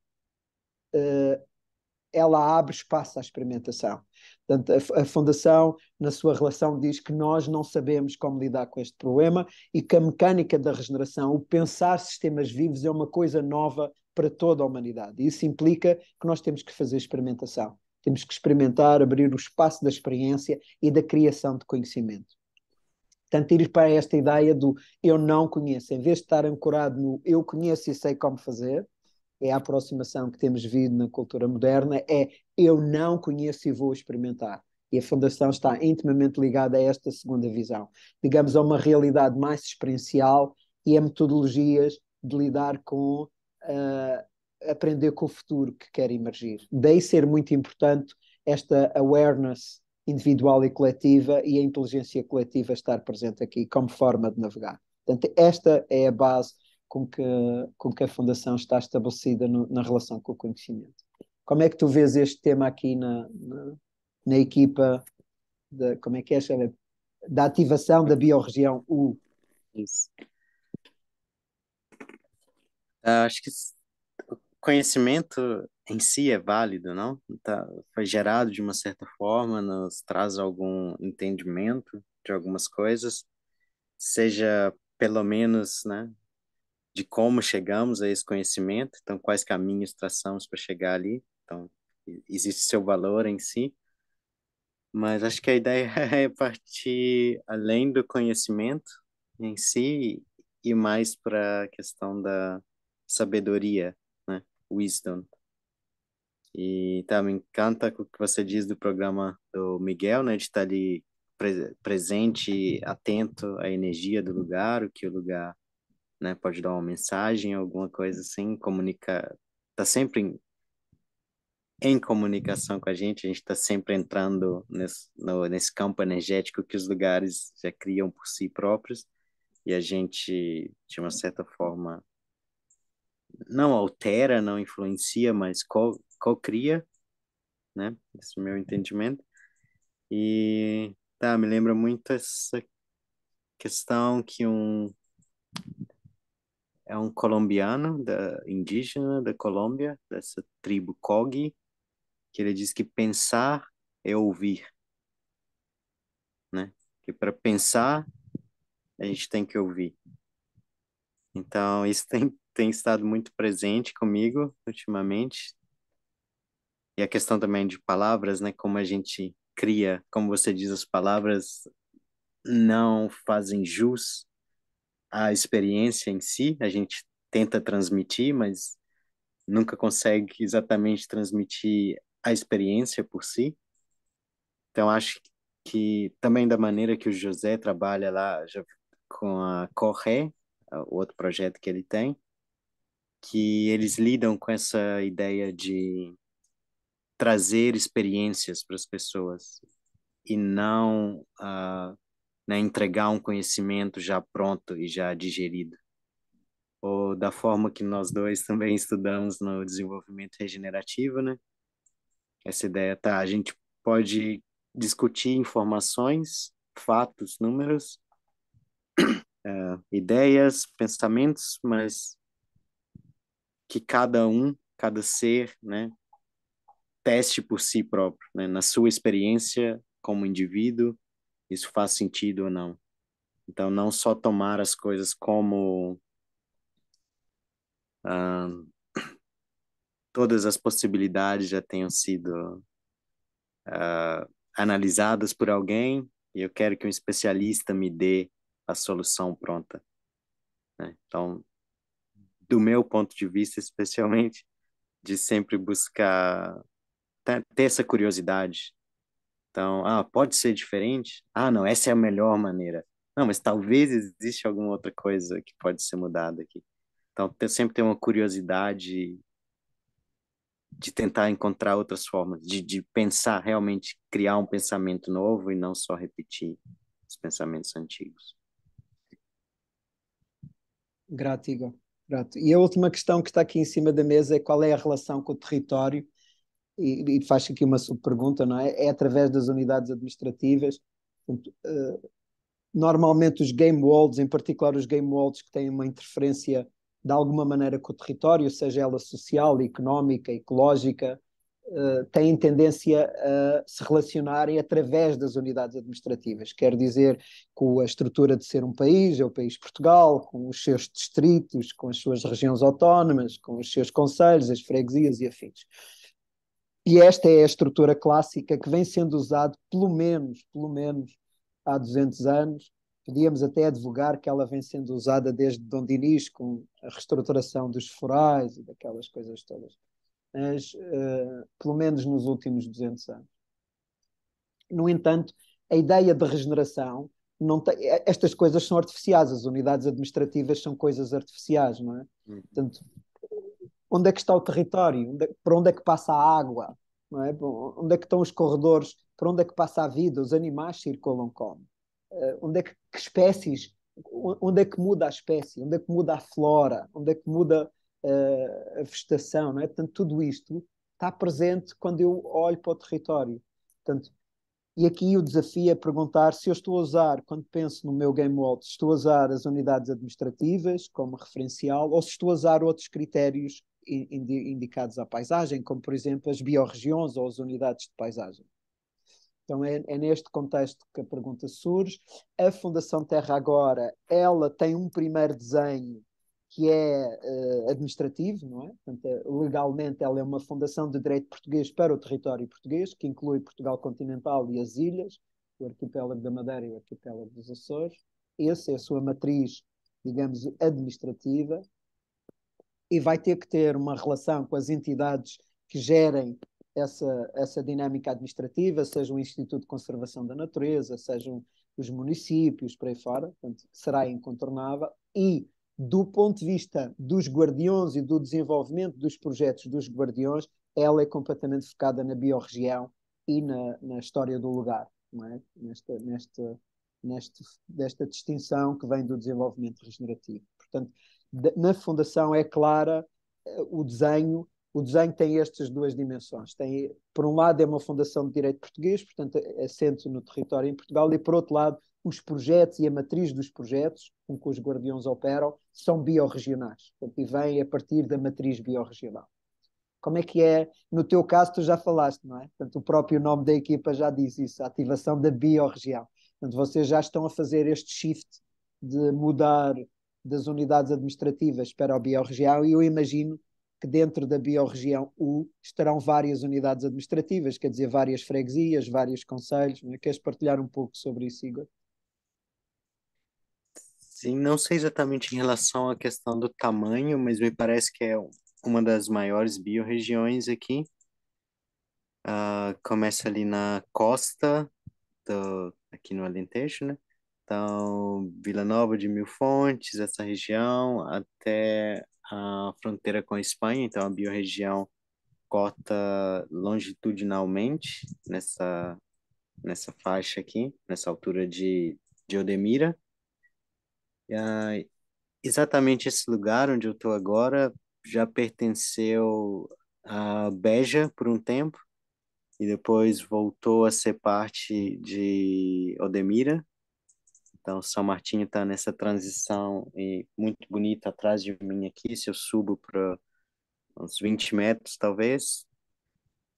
ela abre espaço à experimentação. Portanto, a Fundação, na sua relação, diz que nós não sabemos como lidar com este problema e que a mecânica da regeneração, o pensar sistemas vivos, é uma coisa nova para toda a humanidade. Isso implica que nós temos que fazer experimentação. Temos que experimentar, abrir o espaço da experiência e da criação de conhecimento. Portanto, ir para esta ideia do eu não conheço, em vez de estar ancorado no eu conheço e sei como fazer, é a aproximação que temos vindo na cultura moderna, é eu não conheço e vou experimentar. E a Fundação está intimamente ligada a esta segunda visão. Digamos, a uma realidade mais experiencial e a metodologias de lidar com, aprender com o futuro que quer emergir. Daí ser muito importante esta awareness individual e coletiva e a inteligência coletiva estar presente aqui como forma de navegar. Portanto, esta é a base com que a Fundação está estabelecida na relação com o conhecimento. Como é que tu vês este tema aqui na equipa como é que é, da ativação da biorregião U? Isso. Acho que o conhecimento em si é válido, não? Tá, foi gerado de uma certa forma, nos traz algum entendimento de algumas coisas, seja pelo menos, né, de como chegamos a esse conhecimento, então quais caminhos traçamos para chegar ali, então existe seu valor em si, mas acho que a ideia é partir além do conhecimento em si e mais para a questão da sabedoria, né, wisdom. E tá, me encanta o que você diz do programa do Miguel, né, de estar ali presente, atento à energia do lugar, o que o lugar, né, pode dar uma mensagem, alguma coisa assim, comunicar, tá sempre em comunicação com a gente está sempre entrando nesse campo energético que os lugares já criam por si próprios, e a gente, de uma certa forma, não altera, não influencia, mas co-cria, né? Esse é o meu entendimento. E tá, me lembra muito essa questão que é um colombiano, indígena da Colômbia, dessa tribo Kogi, que ele diz que pensar é ouvir, né? Que para pensar a gente tem que ouvir. Então, isso tem estado muito presente comigo ultimamente. E a questão também de palavras, né? Como a gente cria, como você diz, as palavras não fazem jus à experiência em si. A gente tenta transmitir, mas nunca consegue exatamente transmitir a experiência por si. Então, acho que também da maneira que o José trabalha lá já, com a Corré, o outro projeto que ele tem, que eles lidam com essa ideia de trazer experiências para as pessoas e não né, entregar um conhecimento já pronto e já digerido. Ou da forma que nós dois também estudamos no desenvolvimento regenerativo, né? Essa ideia, tá, a gente pode discutir informações, fatos, números, ideias, pensamentos, mas que cada ser, né, teste por si próprio, né, na sua experiência como indivíduo, isso faz sentido ou não. Então, não só tomar as coisas como ah, todas as possibilidades já tenham sido analisadas por alguém e eu quero que um especialista me dê a solução pronta, né? Então, do meu ponto de vista, especialmente, de sempre buscar ter essa curiosidade. Então, pode ser diferente? Não, essa é a melhor maneira. Não, mas talvez existe alguma outra coisa que pode ser mudada aqui. Então, sempre ter uma curiosidade de tentar encontrar outras formas, de pensar, realmente criar um pensamento novo e não só repetir os pensamentos antigos. Grato, Igor. Grato. E a última questão que está aqui em cima da mesa é qual é a relação com o território? E faz aqui uma subpergunta, não é? É através das unidades administrativas. Portanto, normalmente os game walls, em particular os game walls que têm uma interferência de alguma maneira com o território, seja ela social, económica, ecológica, têm tendência a se relacionarem através das unidades administrativas. Quer dizer, com a estrutura de ser um país, é o país Portugal, com os seus distritos, com as suas regiões autónomas, com os seus concelhos, as freguesias e afins. E esta é a estrutura clássica que vem sendo usada pelo menos há 200 anos. Podíamos até advogar que ela vem sendo usada desde Dom Dinis, com a reestruturação dos forais e daquelas coisas todas. Mas, pelo menos nos últimos 200 anos. No entanto, a ideia de regeneração, não tem, estas coisas são artificiais, as unidades administrativas são coisas artificiais, não é? Portanto, onde é que está o território? Para onde é que passa a água? Não é? Onde é que estão os corredores? Para onde é que passa a vida? Os animais circulam como? Onde é que espécies? Onde é que muda a espécie? Onde é que muda a flora? Onde é que muda a vegetação? Não é? Portanto, tudo isto está presente quando eu olho para o território. Portanto, e aqui o desafio é perguntar se eu estou a usar, quando penso no meu game world, se estou a usar as unidades administrativas como referencial ou se estou a usar outros critérios indicados à paisagem, como por exemplo as biorregiões ou as unidades de paisagem. Então é neste contexto que a pergunta surge. A Fundação Terra Agora, ela tem um primeiro desenho que é administrativo, não é? Portanto, legalmente ela é uma fundação de direito português para o território português, que inclui Portugal continental e as ilhas, o arquipélago da Madeira e o arquipélago dos Açores. Essa é a sua matriz, digamos, administrativa, e vai ter que ter uma relação com as entidades que gerem essa dinâmica administrativa, seja o Instituto de Conservação da Natureza, sejam os municípios, por aí fora, portanto, será incontornável. E, do ponto de vista dos guardiões e do desenvolvimento dos projetos dos guardiões, ela é completamente focada na biorregião e na história do lugar, não é? Desta distinção que vem do desenvolvimento regenerativo. Portanto, na fundação é clara o desenho tem estas duas dimensões. Tem, por um lado, é uma fundação de direito português, portanto, assente no território em Portugal, e por outro lado, os projetos e a matriz dos projetos com que os guardiões operam são biorregionais, portanto, e vêm a partir da matriz biorregional. Como é que é? No teu caso, tu já falaste, não é? Portanto, o próprio nome da equipa já diz isso, a ativação da biorregião. Portanto, vocês já estão a fazer este shift de mudar das unidades administrativas para a biorregião, e eu imagino que dentro da biorregião U estarão várias unidades administrativas, quer dizer, várias freguesias, vários concelhos. Não é? Queres partilhar um pouco sobre isso, Igor? Sim, não sei exatamente em relação à questão do tamanho, mas me parece que é uma das maiores biorregiões aqui. Começa ali na costa, aqui no Alentejo, né? Então, Vila Nova de Mil Fontes, essa região, até a fronteira com a Espanha. Então, a biorregião corta longitudinalmente nessa faixa aqui, nessa altura de Odemira. E, exatamente esse lugar onde eu estou agora já pertenceu a Beja por um tempo e depois voltou a ser parte de Odemira. Então, São Martinho está nessa transição e muito bonita atrás de mim aqui. Se eu subo para uns 20 metros, talvez,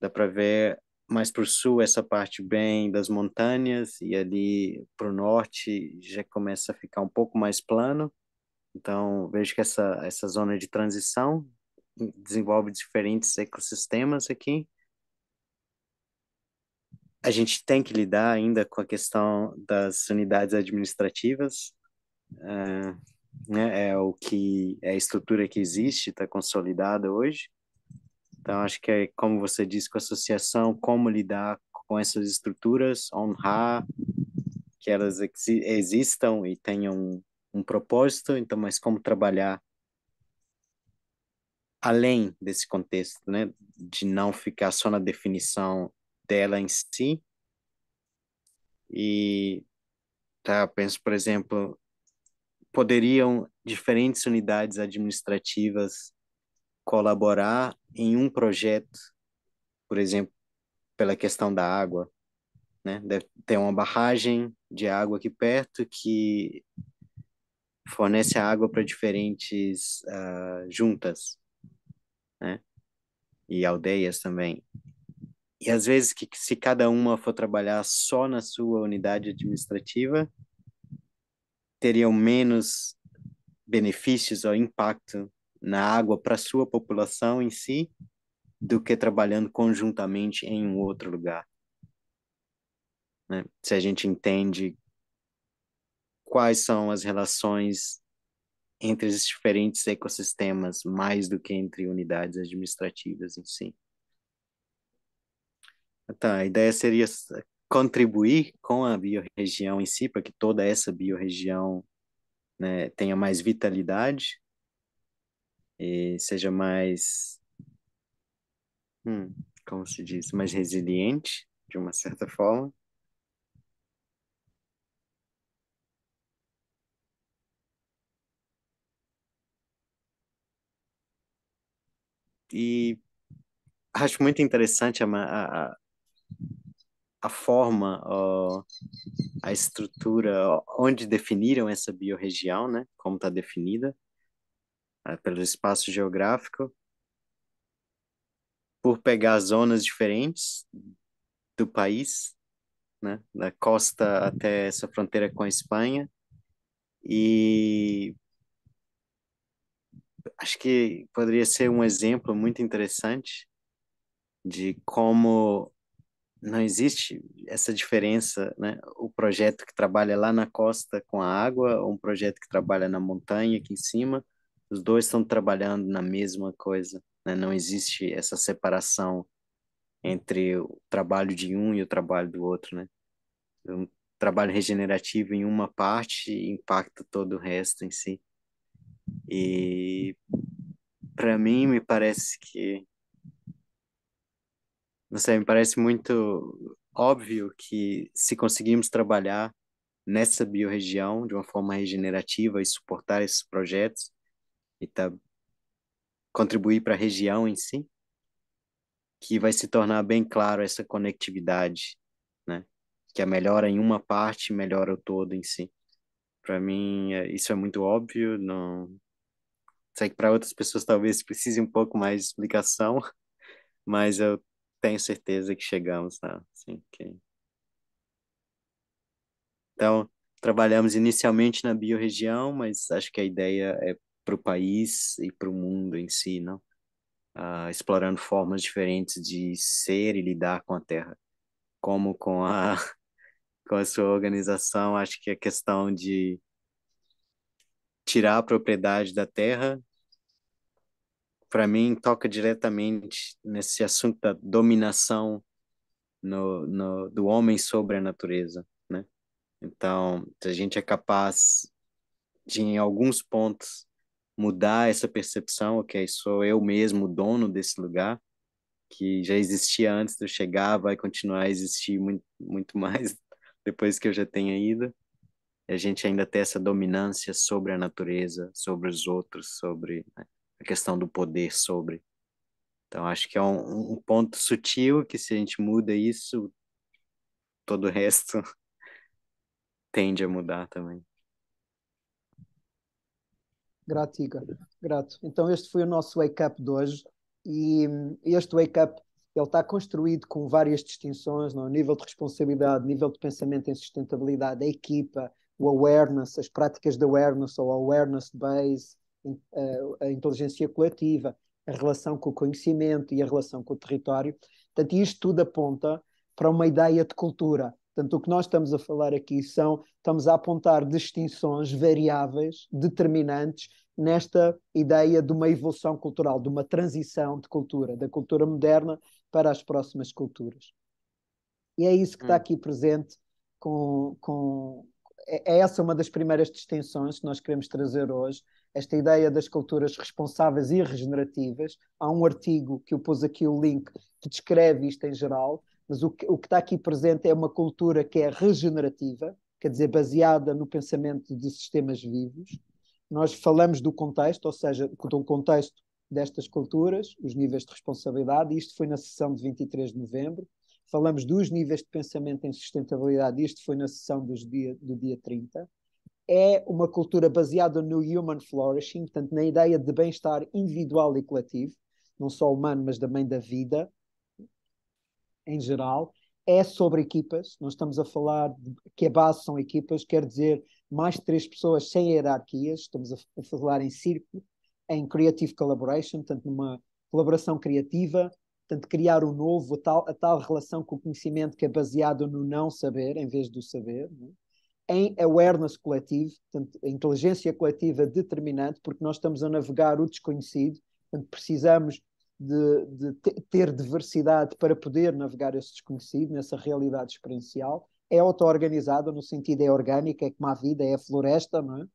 dá para ver mais para o sul essa parte bem das montanhas e ali para o norte já começa a ficar um pouco mais plano. Então, vejo que essa zona de transição desenvolve diferentes ecossistemas aqui. A gente tem que lidar ainda com a questão das unidades administrativas, né? É o que é a estrutura que existe, está consolidada hoje. Então, acho que é, como você disse, com a associação, como lidar com essas estruturas, honrar que elas existam e tenham um propósito, então, mas como trabalhar além desse contexto, né, de não ficar só na definição dela em si. E tá, penso, por exemplo, poderiam diferentes unidades administrativas colaborar em um projeto, por exemplo, pela questão da água, né? Deve ter uma barragem de água aqui perto que fornece a água para diferentes juntas, né? E aldeias também. E às vezes que se cada uma for trabalhar só na sua unidade administrativa, teriam menos benefícios ou impacto na água para a sua população em si, do que trabalhando conjuntamente em um outro lugar, né? Se a gente entende quais são as relações entre os diferentes ecossistemas, mais do que entre unidades administrativas em si. Então, a ideia seria contribuir com a biorregião em si, para que toda essa biorregião, né, tenha mais vitalidade e seja mais, como se diz, mais resiliente, de uma certa forma. E acho muito interessante a forma, ó, a estrutura, ó, onde definiram essa biorregião, né? Como está definida, pelo espaço geográfico, por pegar zonas diferentes do país, né? Da costa até essa fronteira com a Espanha. E acho que poderia ser um exemplo muito interessante de como não existe essa diferença, né? O projeto que trabalha lá na costa com a água, ou um projeto que trabalha na montanha aqui em cima, os dois estão trabalhando na mesma coisa, né? Não existe essa separação entre o trabalho de um e o trabalho do outro, né? Um trabalho regenerativo em uma parte impacta todo o resto em si. E para mim me parece que, não sei, me parece muito óbvio que se conseguirmos trabalhar nessa biorregião de uma forma regenerativa e suportar esses projetos e contribuir para a região em si, que vai se tornar bem claro essa conectividade, né? Que a melhora em uma parte melhora o todo em si. Para mim, isso é muito óbvio, não sei que para outras pessoas talvez precise um pouco mais de explicação, mas eu tenho certeza que chegamos lá, assim, Então, trabalhamos inicialmente na biorregião, mas acho que a ideia é para o país e para o mundo em si, não? Explorando formas diferentes de ser e lidar com a Terra. Como com com a sua organização, acho que a questão de tirar a propriedade da Terra, para mim, toca diretamente nesse assunto da dominação do homem sobre a natureza, né? Então, se a gente é capaz de, em alguns pontos, mudar essa percepção, ok, sou eu mesmo o dono desse lugar, que já existia antes de eu chegar, vai continuar a existir muito, muito mais depois que eu já tenha ido. E a gente ainda tem essa dominância sobre a natureza, sobre os outros, sobre, né, a questão do poder sobre. Então, acho que é um ponto sutil que, se a gente muda isso, todo o resto tende a mudar também. Grato, Igor. Grato. Então, este foi o nosso Wake Up de hoje. E este Wake Up ele está construído com várias distinções, no nível de responsabilidade, nível de pensamento em sustentabilidade, a equipa, o awareness, as práticas de awareness ou awareness base, a inteligência coletiva, a relação com o conhecimento e a relação com o território. Portanto, isto tudo aponta para uma ideia de cultura. Portanto, o que nós estamos a falar aqui estamos a apontar distinções variáveis, determinantes, nesta ideia de uma evolução cultural, de uma transição de cultura, da cultura moderna para as próximas culturas. E é isso que está aqui presente é essa uma das primeiras distinções que nós queremos trazer hoje, esta ideia das culturas responsáveis e regenerativas. Há um artigo que eu pus aqui o link que descreve isto em geral, mas o que está aqui presente é uma cultura que é regenerativa, quer dizer, baseada no pensamento de sistemas vivos. Nós falamos do contexto, ou seja, do contexto destas culturas, os níveis de responsabilidade, e isto foi na sessão de 23 de novembro. falamos dos níveis de pensamento em sustentabilidade, isto foi na sessão do dia 30, é uma cultura baseada no human flourishing, portanto, na ideia de bem-estar individual e coletivo, não só humano, mas também da vida em geral. É sobre equipas, nós estamos a falar que a base são equipas, quer dizer, mais de 3 pessoas sem hierarquias, estamos a falar em círculo, em creative collaboration, portanto, numa colaboração criativa, portanto, criar o novo, a tal relação com o conhecimento que é baseado no não saber, em vez do saber, né? Em awareness coletivo, portanto, a inteligência coletiva determinante, porque nós estamos a navegar o desconhecido, portanto, precisamos de ter diversidade para poder navegar esse desconhecido, nessa realidade experiencial. É auto-organizada, no sentido é orgânica, é como a vida, é a floresta, não é?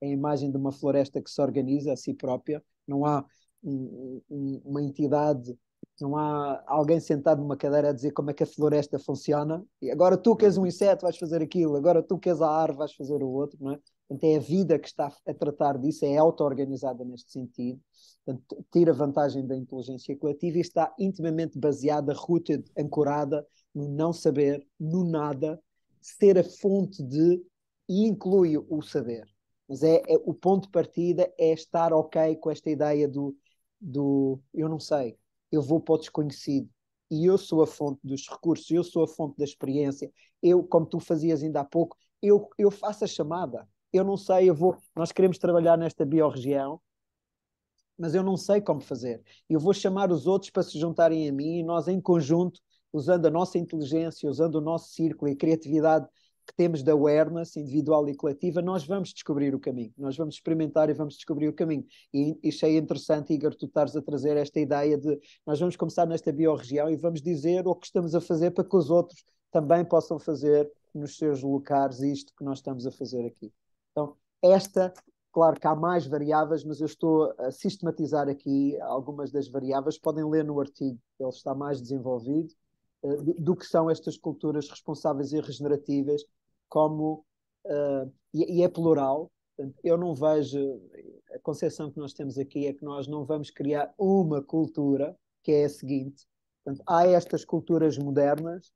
É a imagem de uma floresta que se organiza a si própria. Não há uma entidade, não há alguém sentado numa cadeira a dizer como é que a floresta funciona. E agora tu que és um inseto vais fazer aquilo, agora tu que és a árvore vais fazer o outro, não é? Portanto, é a vida que está a tratar disso, é auto-organizada neste sentido. Portanto, tira vantagem da inteligência coletiva e está intimamente baseada, rooted, ancorada no não saber, no nada, ser a fonte de e inclui o saber. Mas o ponto de partida é estar ok com esta ideia do eu não sei, eu vou para o desconhecido e eu sou a fonte dos recursos, eu sou a fonte da experiência. Eu, como tu fazias ainda há pouco, eu faço a chamada. Eu não sei, nós queremos trabalhar nesta biorregião, mas eu não sei como fazer. Eu vou chamar os outros para se juntarem a mim e nós, em conjunto, usando a nossa inteligência, usando o nosso círculo e a criatividade que temos da awareness individual e coletiva, nós vamos descobrir o caminho. Nós vamos experimentar e vamos descobrir o caminho. E achei interessante, Igor, tu estares a trazer esta ideia de nós vamos começar nesta biorregião e vamos dizer o que estamos a fazer para que os outros também possam fazer nos seus locais isto que nós estamos a fazer aqui. Então, claro que há mais variáveis, mas eu estou a sistematizar aqui algumas das variáveis. Podem ler no artigo, ele está mais desenvolvido, do que são estas culturas responsáveis e regenerativas, e é plural. Portanto, eu não vejo, a concepção que nós temos aqui é que nós não vamos criar uma cultura, que é a seguinte. Portanto, há estas culturas modernas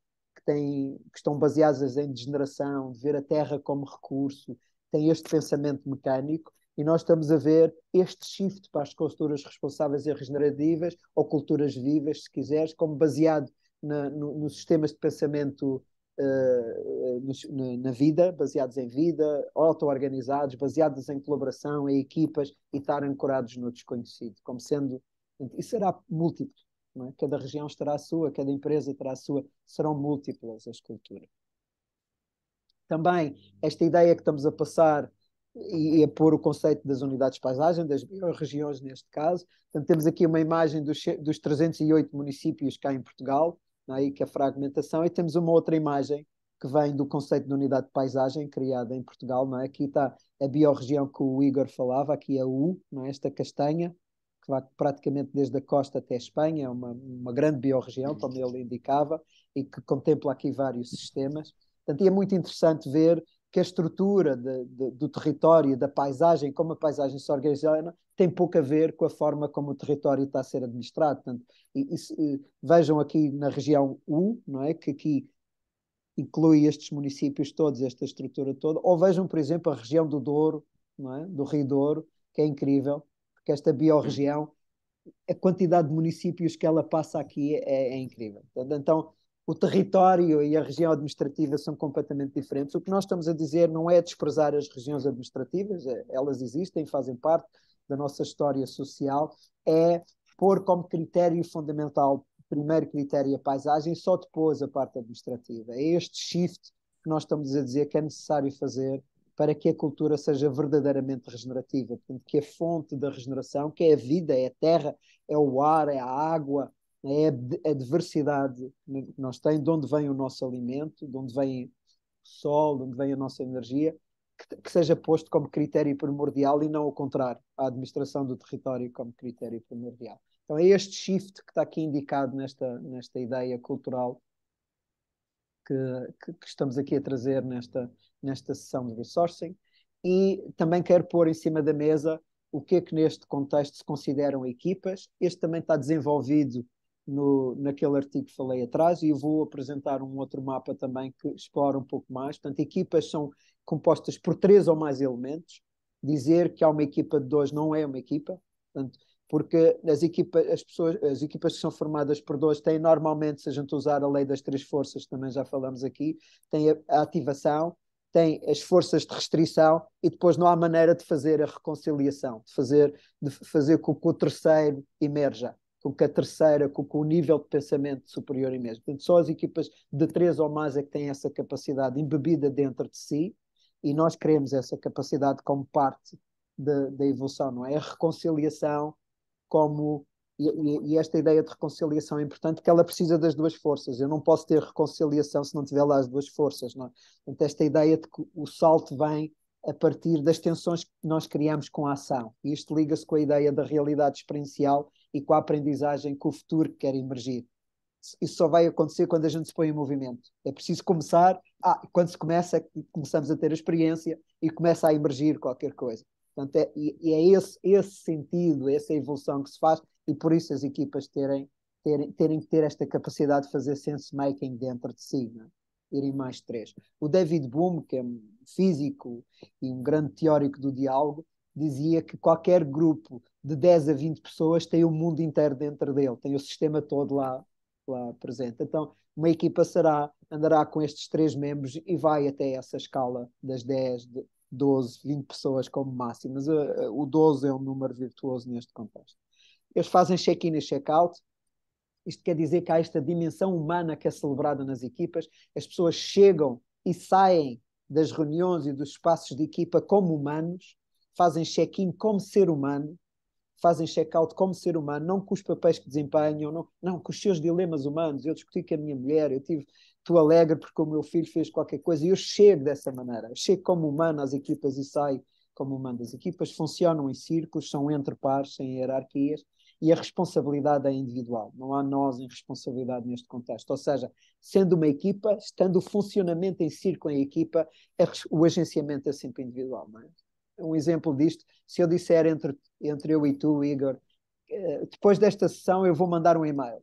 que estão baseadas em degeneração, de ver a terra como recurso, tem este pensamento mecânico, e nós estamos a ver este shift para as culturas responsáveis e regenerativas, ou culturas vivas, se quiseres, como baseado nos sistemas de pensamento na vida, baseados em vida, auto-organizados, baseados em colaboração, em equipas, e estar ancorados no desconhecido, como sendo, e será múltiplo, não é? Cada região estará a sua, cada empresa terá a sua, serão múltiplas as culturas. Também esta ideia que estamos a passar e a pôr o conceito das unidades de paisagem, das regiões neste caso. Portanto, temos aqui uma imagem dos 308 municípios cá em Portugal, é? Que é a fragmentação, e temos uma outra imagem que vem do conceito de unidade de paisagem criada em Portugal. Não é? Aqui está a biorregião que o Igor falava, aqui a U, não é? Esta castanha, que vai praticamente desde a costa até a Espanha, é uma grande biorregião, como ele indicava, e que contempla aqui vários sistemas. Portanto, é muito interessante ver que a estrutura do território, da paisagem, como a paisagem se organiza, tem pouco a ver com a forma como o território está a ser administrado. Portanto, vejam aqui na região U, não é? Que aqui inclui estes municípios todos, esta estrutura toda, ou vejam, por exemplo, a região do Douro, não é? Do Rio Douro, que é incrível, porque esta biorregião, a quantidade de municípios que ela passa aqui é incrível. Então, o território e a região administrativa são completamente diferentes. O que nós estamos a dizer não é desprezar as regiões administrativas, elas existem, fazem parte da nossa história social, é pôr como critério fundamental, primeiro critério a paisagem, só depois a parte administrativa. É este shift que nós estamos a dizer que é necessário fazer para que a cultura seja verdadeiramente regenerativa, portanto, que a fonte da regeneração, que é a vida, é a terra, é o ar, é a água, é a diversidade que nós temos, de onde vem o nosso alimento, de onde vem o sol, de onde vem a nossa energia, que seja posto como critério primordial e não o contrário, a administração do território como critério primordial. Então é este shift que está aqui indicado nesta ideia cultural que estamos aqui a trazer nesta sessão de resourcing, e também quero pôr em cima da mesa o que é que neste contexto se consideram equipas. Este também está desenvolvido naquele artigo que falei atrás, e eu vou apresentar um outro mapa também que explora um pouco mais. Portanto, equipas são compostas por 3 ou mais elementos. Dizer que há uma equipa de 2 não é uma equipa, portanto, porque as equipas que são formadas por 2 têm normalmente, se a gente usar a lei das 3 forças, também já falamos aqui, tem a ativação, tem as forças de restrição e depois não há maneira de fazer a reconciliação, de fazer com que o terceiro emerja, com que a terceira, com que o nível de pensamento superior emerja. Portanto, só as equipas de 3 ou mais é que têm essa capacidade embebida dentro de si, e nós queremos essa capacidade como parte da evolução, não é? A reconciliação como... E esta ideia de reconciliação é importante, porque ela precisa das 2 forças. Eu não posso ter reconciliação se não tiver lá as 2 forças, não é? Portanto, esta ideia de que o salto vem a partir das tensões que nós criamos com a ação. E isto liga-se com a ideia da realidade experiencial e com a aprendizagem que o futuro quer emergir. Isso só vai acontecer quando a gente se põe em movimento. É preciso começar, quando se começa, começamos a ter a experiência e começa a emergir qualquer coisa. Portanto, é esse sentido, essa evolução que se faz, e por isso as equipas terem que ter esta capacidade de fazer sense-making dentro de si, não é? Irem mais 3. O David Bohm, que é um físico e um grande teórico do diálogo, dizia que qualquer grupo de 10 a 20 pessoas tem o mundo inteiro dentro dele, tem o sistema todo lá presente. Então, uma equipa andará com estes 3 membros e vai até essa escala das 10, 12, 20 pessoas como máximo. Mas o 12 é um número virtuoso neste contexto. Eles fazem check-in e check-out. Isto quer dizer que há esta dimensão humana que é celebrada nas equipas. As pessoas chegam e saem das reuniões e dos espaços de equipa como humanos, fazem check-in como ser humano, fazem check-out como ser humano, não com os papéis que desempenham, não com os seus dilemas humanos. Eu discuti com a minha mulher, estou alegre porque o meu filho fez qualquer coisa, e eu chego dessa maneira. Eu chego como humano às equipas e saio como humano. As equipas funcionam em círculos, são entre pares, sem hierarquias, e a responsabilidade é individual. Não há nós em responsabilidade neste contexto. Ou seja, sendo uma equipa, estando o funcionamento em círculo em equipa, o agenciamento é sempre individual, não é? Um exemplo disto, se eu disser entre eu e tu, Igor, depois desta sessão eu vou mandar um e-mail.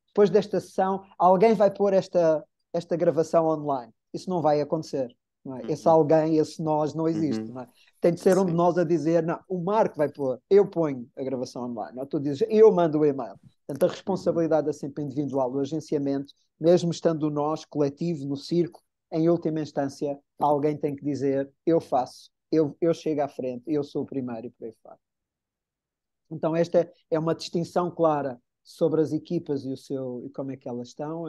Depois desta sessão, alguém vai pôr esta gravação online. Isso não vai acontecer. Não é? Esse alguém, esse nós não existe. Não é? Tem de ser um de nós a dizer, não, o Marco vai pôr, eu ponho a gravação online. Não, tu dizes, eu mando o e-mail. Portanto, a responsabilidade é sempre individual. O agenciamento, mesmo estando nós, coletivo, no circo, em última instância, alguém tem que dizer, eu faço. Eu chego à frente, eu sou o primeiro e por aí fora. Então, esta é uma distinção clara sobre as equipas e como é que elas estão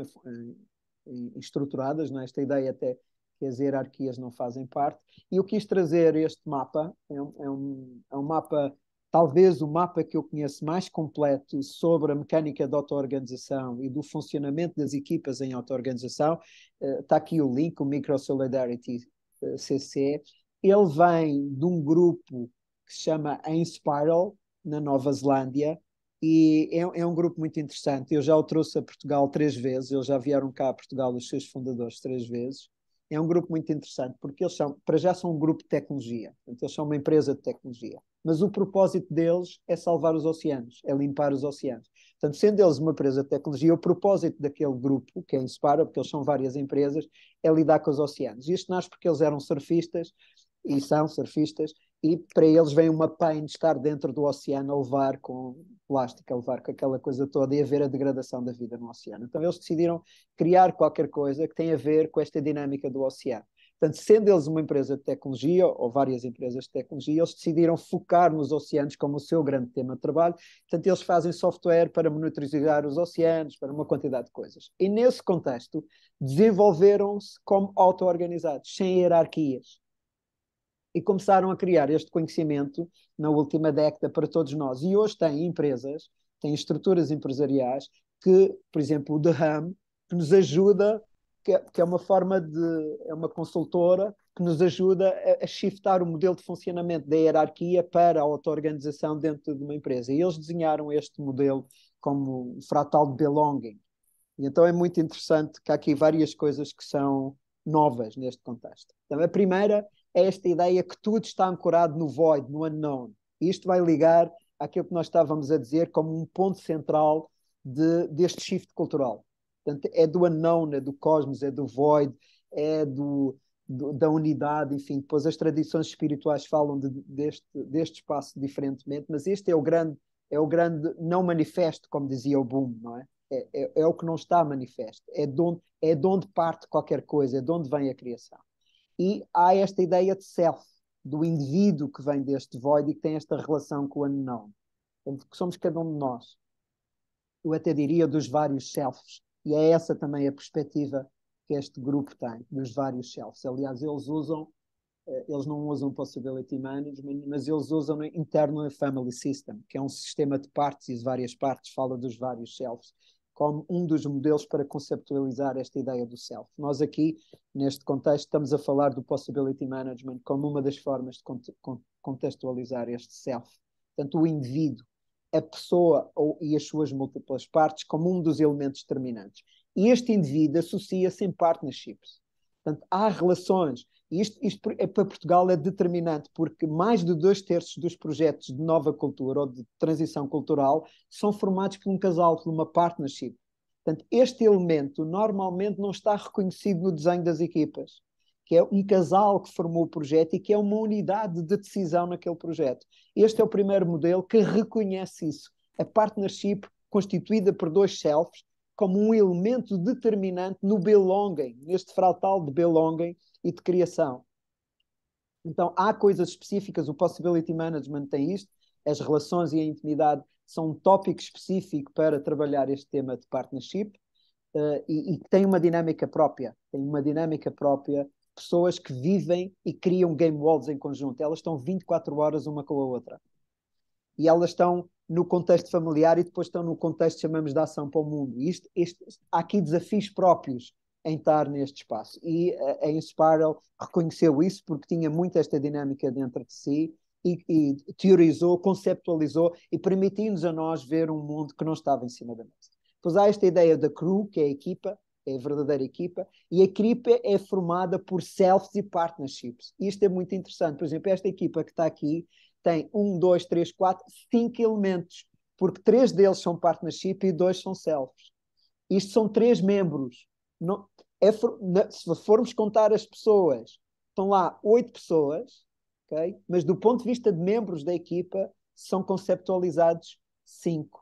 estruturadas, não é? Esta ideia até que as hierarquias não fazem parte. E eu quis trazer este mapa, é um mapa, talvez o mapa que eu conheço mais completo sobre a mecânica da auto-organização e do funcionamento das equipas em auto-organização. Está aqui o link, o Micro Solidarity CC. Ele vem de um grupo que se chama Inspiral, na Nova Zelândia, e é um grupo muito interessante. Eu já o trouxe a Portugal 3 vezes, eles já vieram cá a Portugal, os seus fundadores, 3 vezes. É um grupo muito interessante, porque eles para já são um grupo de tecnologia, portanto, eles são uma empresa de tecnologia, mas o propósito deles é salvar os oceanos, é limpar os oceanos. Portanto, sendo eles uma empresa de tecnologia, o propósito daquele grupo, que é Inspira, porque eles são várias empresas, é lidar com os oceanos. E isto nasce porque eles eram surfistas, e são surfistas, e para eles vem uma pain de estar dentro do oceano a levar com plástico, a levar com aquela coisa toda e a ver a degradação da vida no oceano. Então eles decidiram criar qualquer coisa que tem a ver com esta dinâmica do oceano. Portanto, sendo eles uma empresa de tecnologia, ou várias empresas de tecnologia, eles decidiram focar nos oceanos como o seu grande tema de trabalho. Portanto, eles fazem software para monitorizar os oceanos, para uma quantidade de coisas. E nesse contexto, desenvolveram-se como auto-organizados, sem hierarquias. E começaram a criar este conhecimento na última década para todos nós. E hoje têm empresas, têm estruturas empresariais que, por exemplo, o The Hum, que nos ajuda, que é uma forma é uma consultora que nos ajuda a shiftar o modelo de funcionamento da hierarquia para a auto-organização dentro de uma empresa. E eles desenharam este modelo como um fratal de belonging. E então é muito interessante que há aqui várias coisas que são novas neste contexto. Então, a primeira é esta ideia que tudo está ancorado no void, no unknown. E isto vai ligar àquilo que nós estávamos a dizer como um ponto central deste shift cultural. Portanto, é do unknown, é do cosmos, é do void, é da unidade, enfim. Depois as tradições espirituais falam deste espaço diferentemente, mas este é o grande não manifesto, como dizia o Boom, não é? É o que não está manifesto, é de onde parte qualquer coisa, é de onde vem a criação. E há esta ideia de self, do indivíduo que vem deste void e que tem esta relação com o unknown. Portanto, que somos cada um de nós. Eu até diria dos vários selves. E é essa também a perspectiva que este grupo tem, dos vários selves. Aliás, eles não usam Possibility Management, mas eles usam o Internal Family System, que é um sistema de partes e de várias partes, fala dos vários selves, como um dos modelos para conceptualizar esta ideia do self. Nós aqui, neste contexto, estamos a falar do Possibility Management como uma das formas de contextualizar este self. Portanto, o indivíduo, a pessoa e as suas múltiplas partes como um dos elementos determinantes. E este indivíduo associa-se em partnerships. Portanto, há relações. E isto para Portugal é determinante, porque mais de 2/3 dos projetos de nova cultura ou de transição cultural são formados por um casal, por uma partnership. Portanto, este elemento normalmente não está reconhecido no desenho das equipas, que é um casal que formou o projeto e que é uma unidade de decisão naquele projeto. Este é o primeiro modelo que reconhece isso. A partnership constituída por dois selves como um elemento determinante no belonging, neste frautal de belonging e de criação. Então, há coisas específicas, o Possibility Management tem isto, as relações e a intimidade são um tópico específico para trabalhar este tema de partnership e tem uma dinâmica própria, pessoas que vivem e criam game worlds em conjunto, elas estão 24 horas uma com a outra. E elas estão no contexto familiar e depois estão no contexto, chamamos, de ação para o mundo. Há aqui desafios próprios em estar neste espaço. E a Inspiral reconheceu isso porque tinha muito esta dinâmica dentro de si e teorizou, conceptualizou e permitiu-nos a nós ver um mundo que não estava em cima da mesa. Pois há esta ideia da crew, que é a equipa, é a verdadeira equipa, e a equipa é formada por selves e partnerships. Isto é muito interessante. Por exemplo, esta equipa que está aqui tem 1, 2, 3, 4, 5 elementos, porque 3 deles são partnership e 2 são selves. Isto são 3 membros. Não, se formos contar as pessoas, estão lá 8 pessoas, okay? Mas do ponto de vista de membros da equipa, são conceptualizados 5.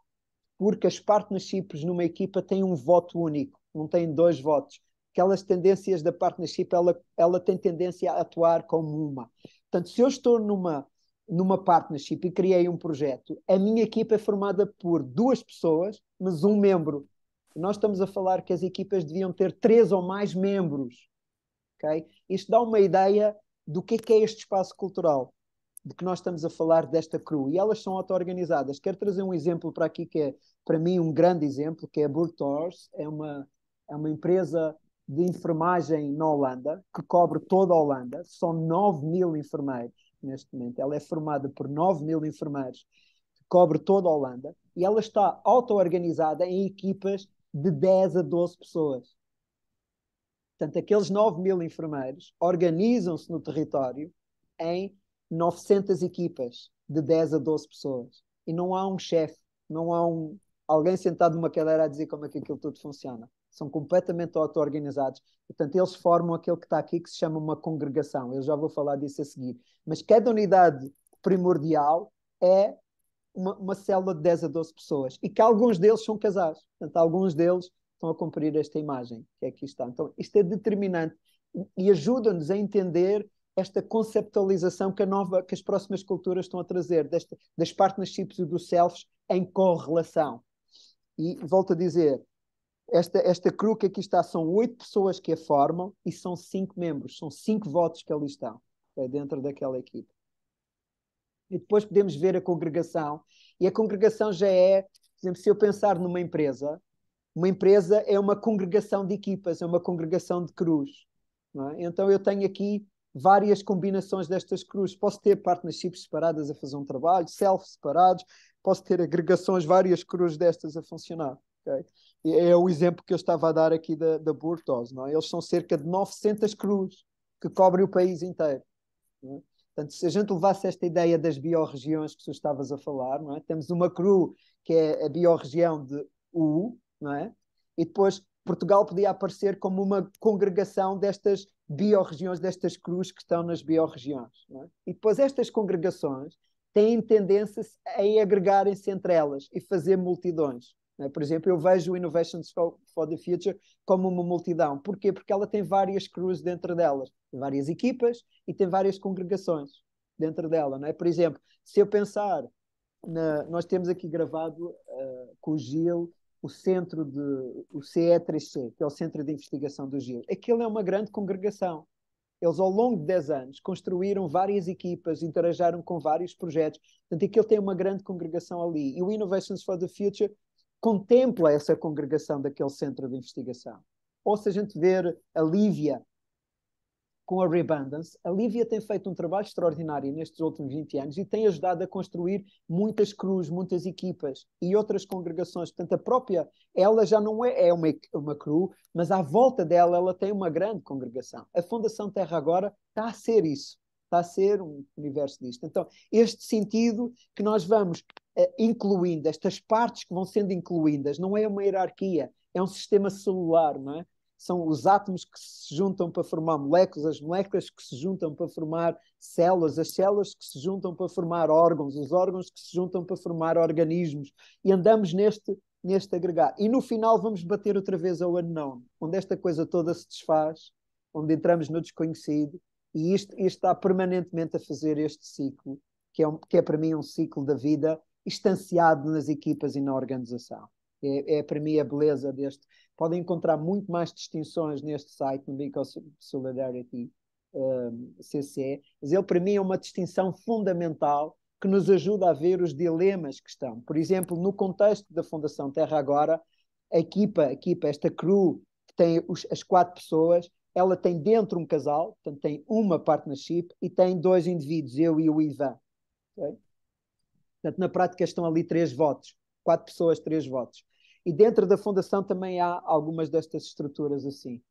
Porque as partnerships numa equipa têm um voto único, não têm 2 votos. Aquelas tendências da partnership, ela tem tendência a atuar como uma. Portanto, se eu estou numa partnership e criei um projeto, a minha equipa é formada por 2 pessoas, mas um membro. Nós estamos a falar que as equipas deviam ter 3 ou mais membros. Okay? Isto dá uma ideia do que é este espaço cultural, de que nós estamos a falar desta crew. E elas são auto-organizadas. Quero trazer um exemplo para aqui que é, para mim, um grande exemplo, que é a Burtors. É uma empresa de enfermagem na Holanda, que cobre toda a Holanda. São 9.000 enfermeiros neste momento. Ela é formada por 9.000 enfermeiros, que cobre toda a Holanda. E ela está auto-organizada em equipas de 10 a 12 pessoas. Portanto, aqueles 9.000 enfermeiros organizam-se no território em 900 equipas de 10 a 12 pessoas. E não há um chefe, não há alguém sentado numa cadeira a dizer como é que aquilo tudo funciona. São completamente auto-organizados. Portanto, eles formam aquilo que está aqui que se chama uma congregação. Eu já vou falar disso a seguir. Mas cada unidade primordial é uma célula de 10 a 12 pessoas. E que alguns deles são casais. Portanto, alguns deles estão a cumprir esta imagem que aqui está. Então, isto é determinante e ajuda-nos a entender esta conceptualização que as próximas culturas estão a trazer, das partnerships e dos selves em correlação. E volto a dizer, esta crew que aqui está são 8 pessoas que a formam e são 5 membros, são 5 votos que ali estão, dentro daquela equipe. E depois podemos ver a congregação, e a congregação já é, por exemplo, se eu pensar numa empresa é uma congregação de equipas, é uma congregação de crews. Não é? Então eu tenho aqui várias combinações destas crews. Posso ter partnerships separadas a fazer um trabalho, self separados, posso ter agregações, várias crews destas a funcionar. Okay? É o exemplo que eu estava a dar aqui da Burtos. Não é? Eles são cerca de 900 crews que cobrem o país inteiro. Não é? Portanto, se a gente levasse esta ideia das biorregiões que tu estavas a falar, não é? Temos uma crew que é a biorregião de U, não é? E depois Portugal podia aparecer como uma congregação destas biorregiões, destas crus que estão nas biorregiões. Não é? E depois estas congregações têm tendência a agregarem-se entre elas e fazer multidões. Não é? Por exemplo, eu vejo o Innovations for the Future como uma multidão. Porquê? Porque ela tem várias crus dentro delas, tem várias equipas e tem várias congregações dentro dela. Não é? Por exemplo, se eu pensar, nós temos aqui gravado com o Gil o centro o CE3C, que é o Centro de Investigação do Gil. Aquilo é uma grande congregação. Eles, ao longo de 10 anos, construíram várias equipas, interagiram com vários projetos. Portanto, aquilo tem uma grande congregação ali. E o Innovations for the Future contempla essa congregação daquele centro de investigação. Ou se a gente ver a Lívia com a Rebundance, a Lívia tem feito um trabalho extraordinário nestes últimos 20 anos e tem ajudado a construir muitas crus, muitas equipas e outras congregações. Portanto, a própria, ela já não é uma cru, mas à volta dela ela tem uma grande congregação. A Fundação Terra Agora está a ser isso, está a ser um universo disto. Então, este sentido que nós vamos incluindo, estas partes que vão sendo incluídas, não é uma hierarquia, é um sistema celular, não é? São os átomos que se juntam para formar moléculas, as moléculas que se juntam para formar células, as células que se juntam para formar órgãos, os órgãos que se juntam para formar organismos, e andamos neste agregar. E no final vamos bater outra vez ao unknown, onde esta coisa toda se desfaz, onde entramos no desconhecido, e isto está permanentemente a fazer este ciclo, que é para mim um ciclo da vida instanciado nas equipas e na organização. É para mim a beleza deste. Podem encontrar muito mais distinções neste site, no Because Solidarity CC, mas ele para mim é uma distinção fundamental que nos ajuda a ver os dilemas que estão. Por exemplo, no contexto da Fundação Terra Agora, a equipa esta crew, que tem as 4 pessoas, ela tem dentro um casal, portanto tem uma partnership e tem 2 indivíduos, eu e o Ivan. Okay? Portanto, na prática estão ali 3 votos. 4 pessoas, 3 votos. E dentro da Fundação também há algumas destas estruturas assim.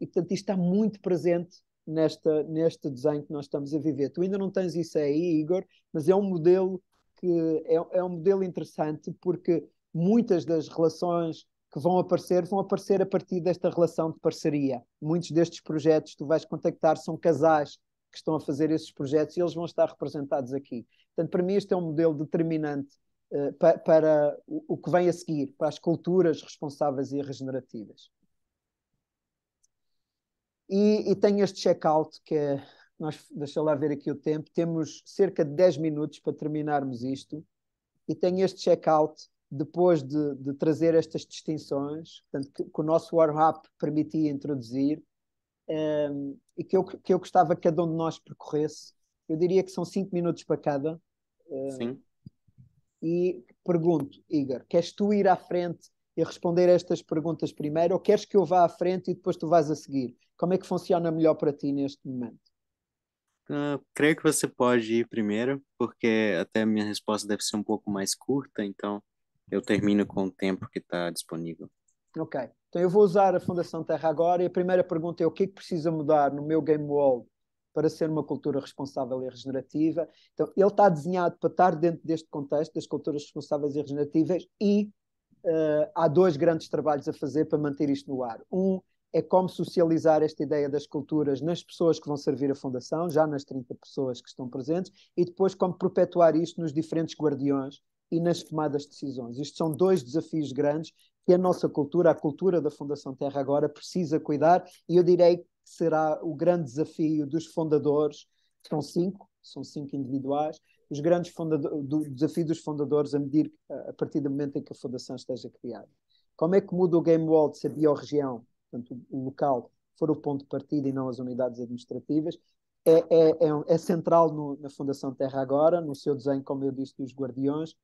E, portanto, isto está muito presente neste desenho que nós estamos a viver. Tu ainda não tens isso aí, Igor, mas é um modelo que é um modelo interessante porque muitas das relações que vão aparecer a partir desta relação de parceria. Muitos destes projetos que tu vais contactar são casais que estão a fazer esses projetos e eles vão estar representados aqui. Portanto, para mim este é um modelo determinante para o que vem a seguir, para as culturas responsáveis e regenerativas. E tenho este check-out, que é, deixa lá ver aqui o tempo, temos cerca de 10 minutos para terminarmos isto, e tenho este check-out depois de trazer estas distinções, portanto, que o nosso warm-up permitia introduzir, e que eu gostava que cada um de nós percorresse. Eu diria que são 5 minutos para cada. Sim. E pergunto, Igor, queres tu ir à frente e responder a estas perguntas primeiro, ou queres que eu vá à frente e depois tu vais a seguir? Como é que funciona melhor para ti neste momento? Creio que você pode ir primeiro, porque até a minha resposta deve ser um pouco mais curta, então eu termino com o tempo que está disponível. Ok, então eu vou usar a Fundação Terra agora e a primeira pergunta é o que é que precisa mudar no meu game wall para ser uma cultura responsável e regenerativa. Então ele está desenhado para estar dentro deste contexto das culturas responsáveis e regenerativas e há 2 grandes trabalhos a fazer para manter isto no ar. Um é como socializar esta ideia das culturas nas pessoas que vão servir a Fundação, já nas 30 pessoas que estão presentes, e depois como perpetuar isto nos diferentes guardiões e nas tomadas de decisões. Isto são 2 desafios grandes que a nossa cultura, a cultura da Fundação Terra Agora, precisa cuidar, e eu direi que será o grande desafio dos fundadores, que são 5 individuais, os grandes desafio dos fundadores a partir do momento em que a Fundação esteja criada. Como é que muda o game wall de ser biorregião, portanto o local for o ponto de partida e não as unidades administrativas? É central na Fundação Terra Agora, no seu desenho, como eu disse, dos guardiões,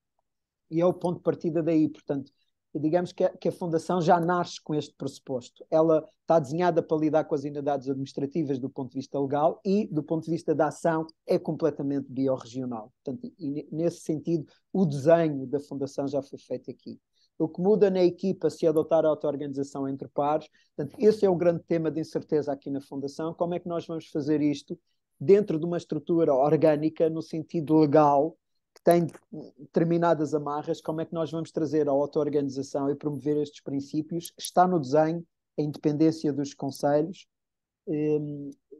e é o ponto de partida daí. Portanto, digamos que a Fundação já nasce com este pressuposto. Ela está desenhada para lidar com as unidades administrativas do ponto de vista legal e, do ponto de vista da ação, é completamente biorregional. Portanto, e nesse sentido, o desenho da Fundação já foi feito aqui. O que muda na equipa se adotar a auto-organização entre pares, portanto, esse é o grande tema de incerteza aqui na Fundação. Como é que nós vamos fazer isto dentro de uma estrutura orgânica, no sentido legal, tem determinadas amarras, como é que nós vamos trazer a auto-organização e promover estes princípios? Está no desenho, a independência dos conselhos,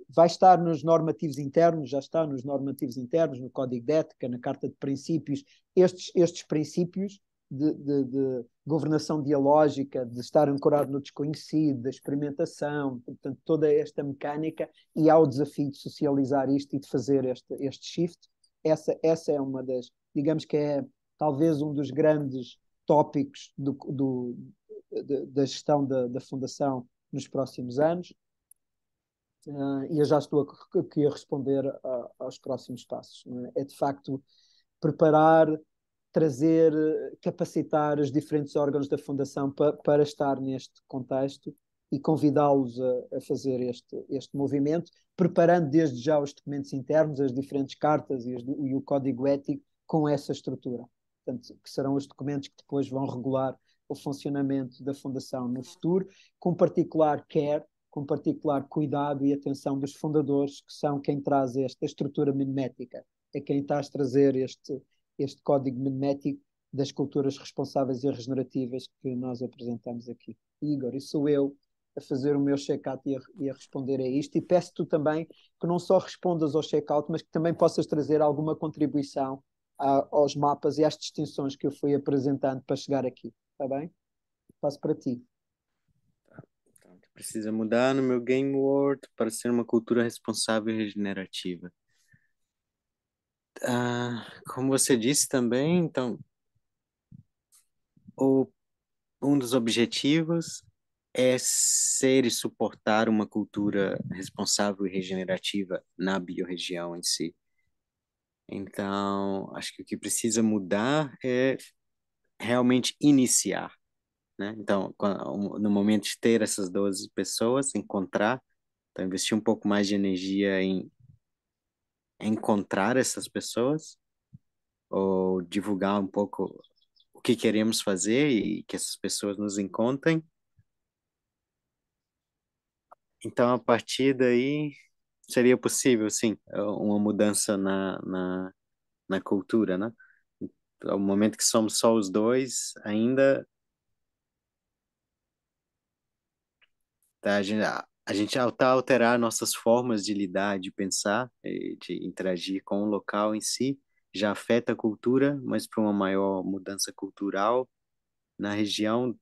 vai estar nos normativos internos, já está nos normativos internos, no Código de Ética, na Carta de Princípios, estes princípios de governação dialógica, de estar ancorado no desconhecido, da experimentação, portanto, toda esta mecânica, e há o desafio de socializar isto e de fazer este shift. Essa é uma das, digamos que é talvez um dos grandes tópicos da gestão da Fundação nos próximos anos. E eu já estou aqui a responder aos próximos passos. Não é? É de facto preparar, trazer, capacitar os diferentes órgãos da Fundação para estar neste contexto e convidá-los a fazer este movimento, preparando desde já os documentos internos, as diferentes cartas e o código ético com essa estrutura. Portanto, que serão os documentos que depois vão regular o funcionamento da Fundação no futuro, com particular care, com particular cuidado e atenção dos fundadores, que são quem traz esta estrutura mimética, é quem está a trazer este código mimético das culturas responsáveis e regenerativas que nós apresentamos aqui. Igor, e sou eu a fazer o meu check-out e a responder a isto, e peço-te também que não só respondas ao check-out, mas que também possas trazer alguma contribuição aos mapas e às distinções que eu fui apresentando para chegar aqui, está bem? Passo para ti. Então, precisa mudar no meu Game World para ser uma cultura responsável e regenerativa. Como você disse também, então, um dos objetivos é ser e suportar uma cultura responsável e regenerativa na biorregião em si. Então, acho que o que precisa mudar é realmente iniciar, né? Então, no momento de ter essas 12 pessoas, encontrar, então investir um pouco mais de energia em encontrar essas pessoas, ou divulgar um pouco o que queremos fazer e que essas pessoas nos encontrem. Então, a partir daí, seria possível, sim, uma mudança na cultura, né? Ao momento que somos só os dois, ainda tá, a gente ao alterar nossas formas de lidar, de pensar, de interagir com o local em si, já afeta a cultura, mas para uma maior mudança cultural na região,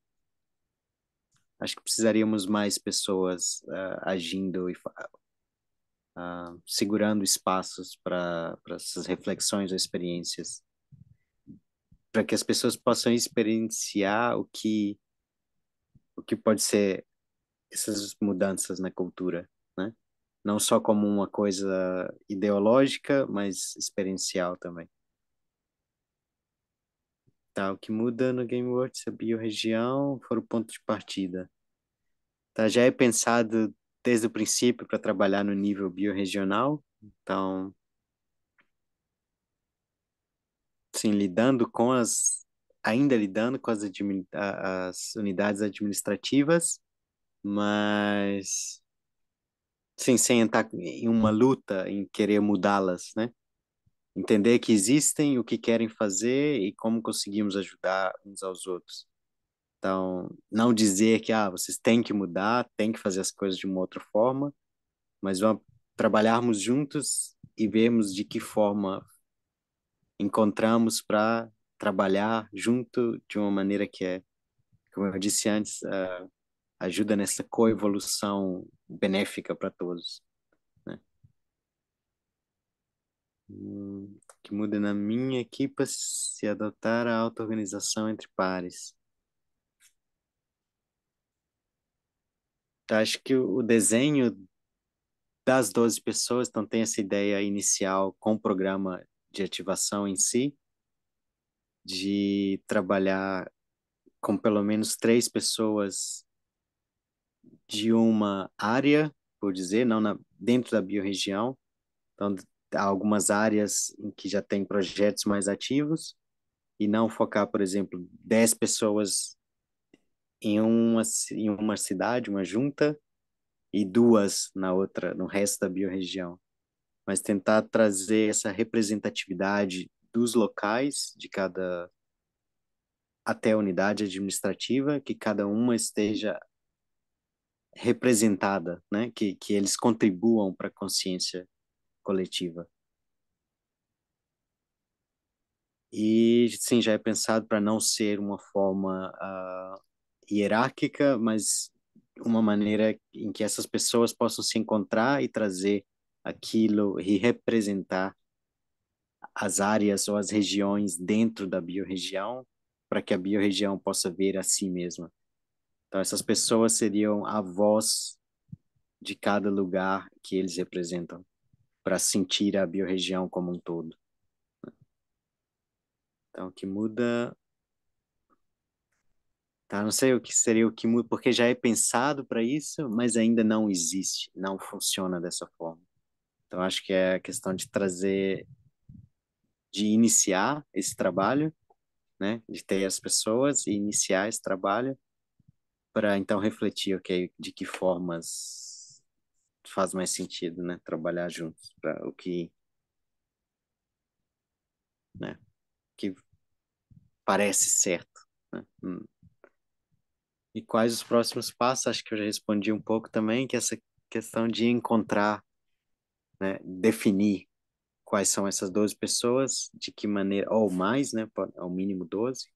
acho que precisaríamos mais pessoas agindo e segurando espaços para essas reflexões ou experiências, para que as pessoas possam experienciar o que pode ser essas mudanças na cultura, né? Não só como uma coisa ideológica, mas experiencial também. Tá, o que muda no Game World, a biorregião, for o ponto de partida. Tá, já é pensado desde o princípio para trabalhar no nível biorregional, então, sim, ainda lidando com as unidades administrativas, mas sim, sem entrar em uma luta em querer mudá-las, né? Entender que existem, o que querem fazer e como conseguimos ajudar uns aos outros. Então, não dizer que vocês têm que mudar, têm que fazer as coisas de uma outra forma, mas vamos trabalharmos juntos e vermos de que forma encontramos para trabalhar junto de uma maneira que como eu disse antes, ajuda nessa coevolução benéfica para todos, né? Que muda na minha equipe se adotar a auto-organização entre pares. Então, acho que o desenho das 12 pessoas, então tem essa ideia inicial com o programa de ativação em si, de trabalhar com pelo menos 3 pessoas de uma área, por dizer, não dentro da biorregião. Então, há algumas áreas em que já tem projetos mais ativos e não focar, por exemplo, 10 pessoas em uma cidade, uma junta, e 2 na outra, no resto da biorregião. Mas tentar trazer essa representatividade dos locais de cada até a unidade administrativa, que cada uma esteja representada, né? Que eles contribuam para a consciência coletiva. E sim, já é pensado para não ser uma forma hierárquica, mas uma maneira em que essas pessoas possam se encontrar e trazer aquilo e representar as áreas ou as regiões dentro da biorregião, para que a biorregião possa ver a si mesma. Então, essas pessoas seriam a voz de cada lugar que eles representam, para sentir a biorregião como um todo. Então, o que muda, tá? Não sei o que seria o que muda, porque já é pensado para isso, mas ainda não existe, não funciona dessa forma. Então, acho que é a questão de trazer, de iniciar esse trabalho, né? De ter as pessoas e iniciar esse trabalho para então refletir, ok, de que formas faz mais sentido, né? Trabalhar juntos para o que, né? Que parece certo, né? E quais os próximos passos? Acho que eu já respondi um pouco também, que essa questão de encontrar, né? Definir quais são essas 12 pessoas, de que maneira, ou mais, né? Ao mínimo 12.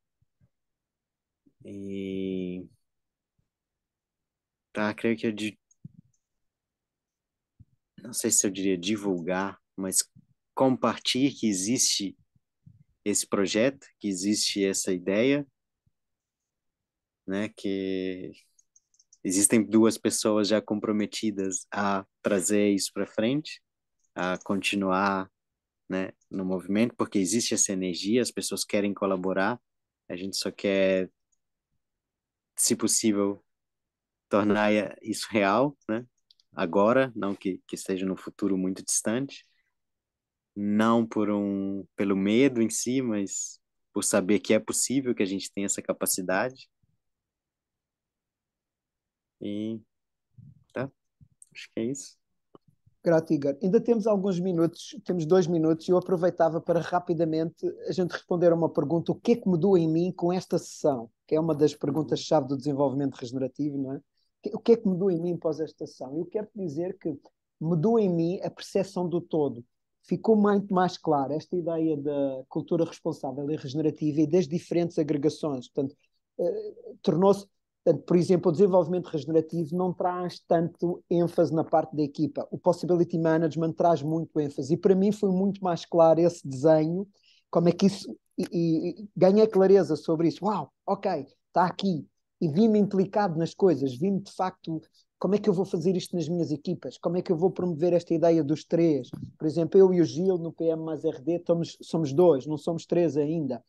E tá, creio que não sei se eu diria divulgar, mas compartilhar que existe esse projeto, que existe essa ideia, né? Que existem duas pessoas já comprometidas a trazer isso para frente, a continuar, né, no movimento, porque existe essa energia, as pessoas querem colaborar, a gente só quer, se possível, tornar isso real, né? Agora, não que esteja no futuro muito distante, não pelo medo em si, mas por saber que é possível, que a gente tem essa capacidade. E tá, acho que é isso. Grato, Igor. Ainda temos alguns minutos, temos 2 minutos, e eu aproveitava para rapidamente a gente responder a uma pergunta: o que é que mudou em mim com esta sessão? Que é uma das Uhum. perguntas-chave do desenvolvimento regenerativo, não é? O que é que mudou em mim após esta sessão? Eu quero dizer que mudou em mim a percepção do todo. Ficou muito mais clara esta ideia da cultura responsável e regenerativa e das diferentes agregações. Portanto, tornou-se. Por exemplo, o desenvolvimento regenerativo não traz tanto ênfase na parte da equipa. O Possibility Management traz muito ênfase. E para mim foi muito mais claro esse desenho, como é que isso. E ganhei clareza sobre isso. Uau, ok, está aqui. E vi-me implicado nas coisas, vi-me de facto. Como é que eu vou fazer isto nas minhas equipas? Como é que eu vou promover esta ideia dos três? Por exemplo, eu e o Gil no PM mais RD somos dois, não somos três ainda.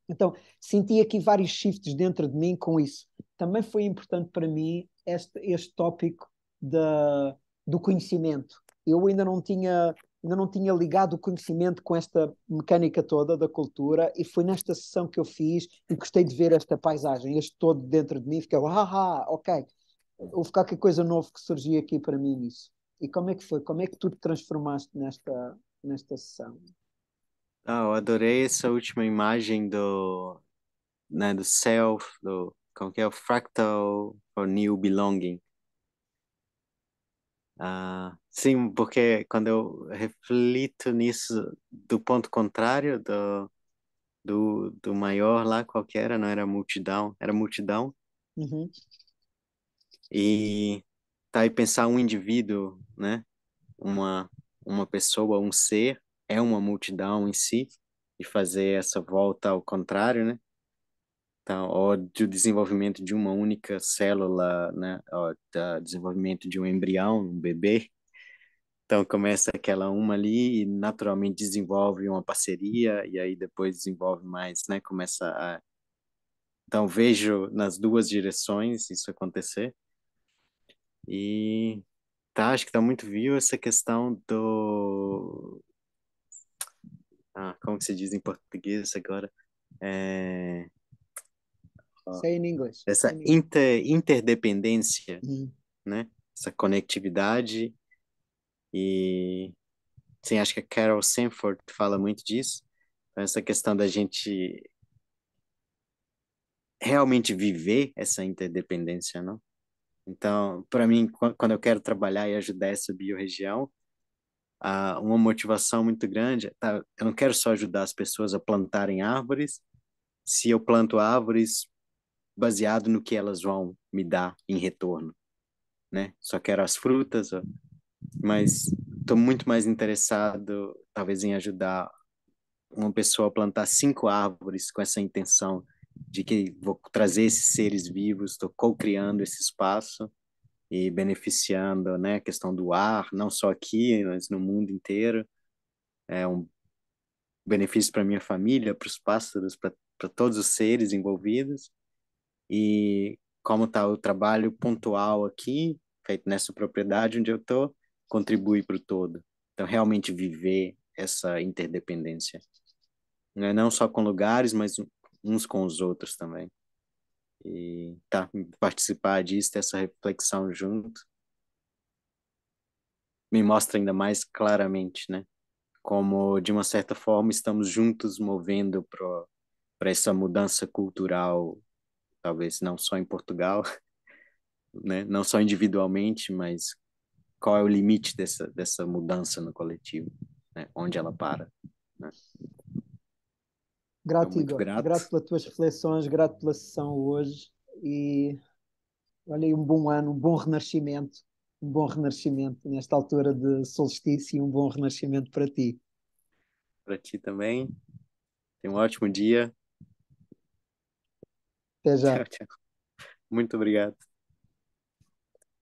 Então, senti aqui vários shifts dentro de mim com isso. Também foi importante para mim este tópico do conhecimento. Eu ainda não tinha ligado o conhecimento com esta mecânica toda da cultura, e foi nesta sessão que eu fiz e gostei de ver esta paisagem, este todo dentro de mim. Fiquei, ok, houve qualquer coisa nova que surgiu aqui para mim nisso. E como é que foi? Como é que tu te transformaste nesta sessão? Ah, eu adorei essa última imagem né, do self, como que é o fractal for new belonging. Ah, sim, porque quando eu reflito nisso do ponto contrário do maior lá, qual que era? Não era multidão, era multidão. Uhum. E tá aí pensar um indivíduo, né? Uma, uma pessoa, um ser, é uma multidão em si, e fazer essa volta ao contrário, né? Então, ou do desenvolvimento de uma única célula, né? Ou do desenvolvimento de um embrião, um bebê. Então, começa aquela uma ali e naturalmente desenvolve uma parceria e aí depois desenvolve mais, né? Começa a... Então, vejo nas duas direções isso acontecer. E tá, acho que tá muito vivo essa questão como que se diz em português agora? É, ó, Say in English. Say essa in English. interdependência, Uhum. né? Essa conectividade e sim, acho que a Carol Sanford fala muito disso. Então, essa questão da gente realmente viver essa interdependência, não? Então, para mim, quando eu quero trabalhar e ajudar essa biorregião, uma motivação muito grande, tá? Eu não quero só ajudar as pessoas a plantarem árvores, se eu planto árvores baseado no que elas vão me dar em retorno, né? Só quero as frutas, ó, mas estou muito mais interessado, talvez, em ajudar uma pessoa a plantar 5 árvores com essa intenção de que vou trazer esses seres vivos, estou co-criando esse espaço e beneficiando, né, a questão do ar, não só aqui, mas no mundo inteiro. É um benefício para minha família, para os pássaros, para todos os seres envolvidos. E como está o trabalho pontual aqui, feito nessa propriedade onde eu estou, contribui para o todo. Então, realmente viver essa interdependência, né? Não só com lugares, mas uns com os outros também. E tá, participar disso, ter essa reflexão junto, me mostra ainda mais claramente, né? Como, de uma certa forma, estamos juntos movendo para essa mudança cultural, talvez não só em Portugal, né? Não só individualmente, mas qual é o limite dessa mudança no coletivo, né? Onde ela para, né? Estou Grato, muito Igor. grato Grato pelas tuas reflexões, grato pela sessão hoje e olha aí um bom ano, um bom renascimento nesta altura de solstício e um bom renascimento para ti. para ti também. Tenha um ótimo dia. Até Tchau, já. tchau. Muito obrigado.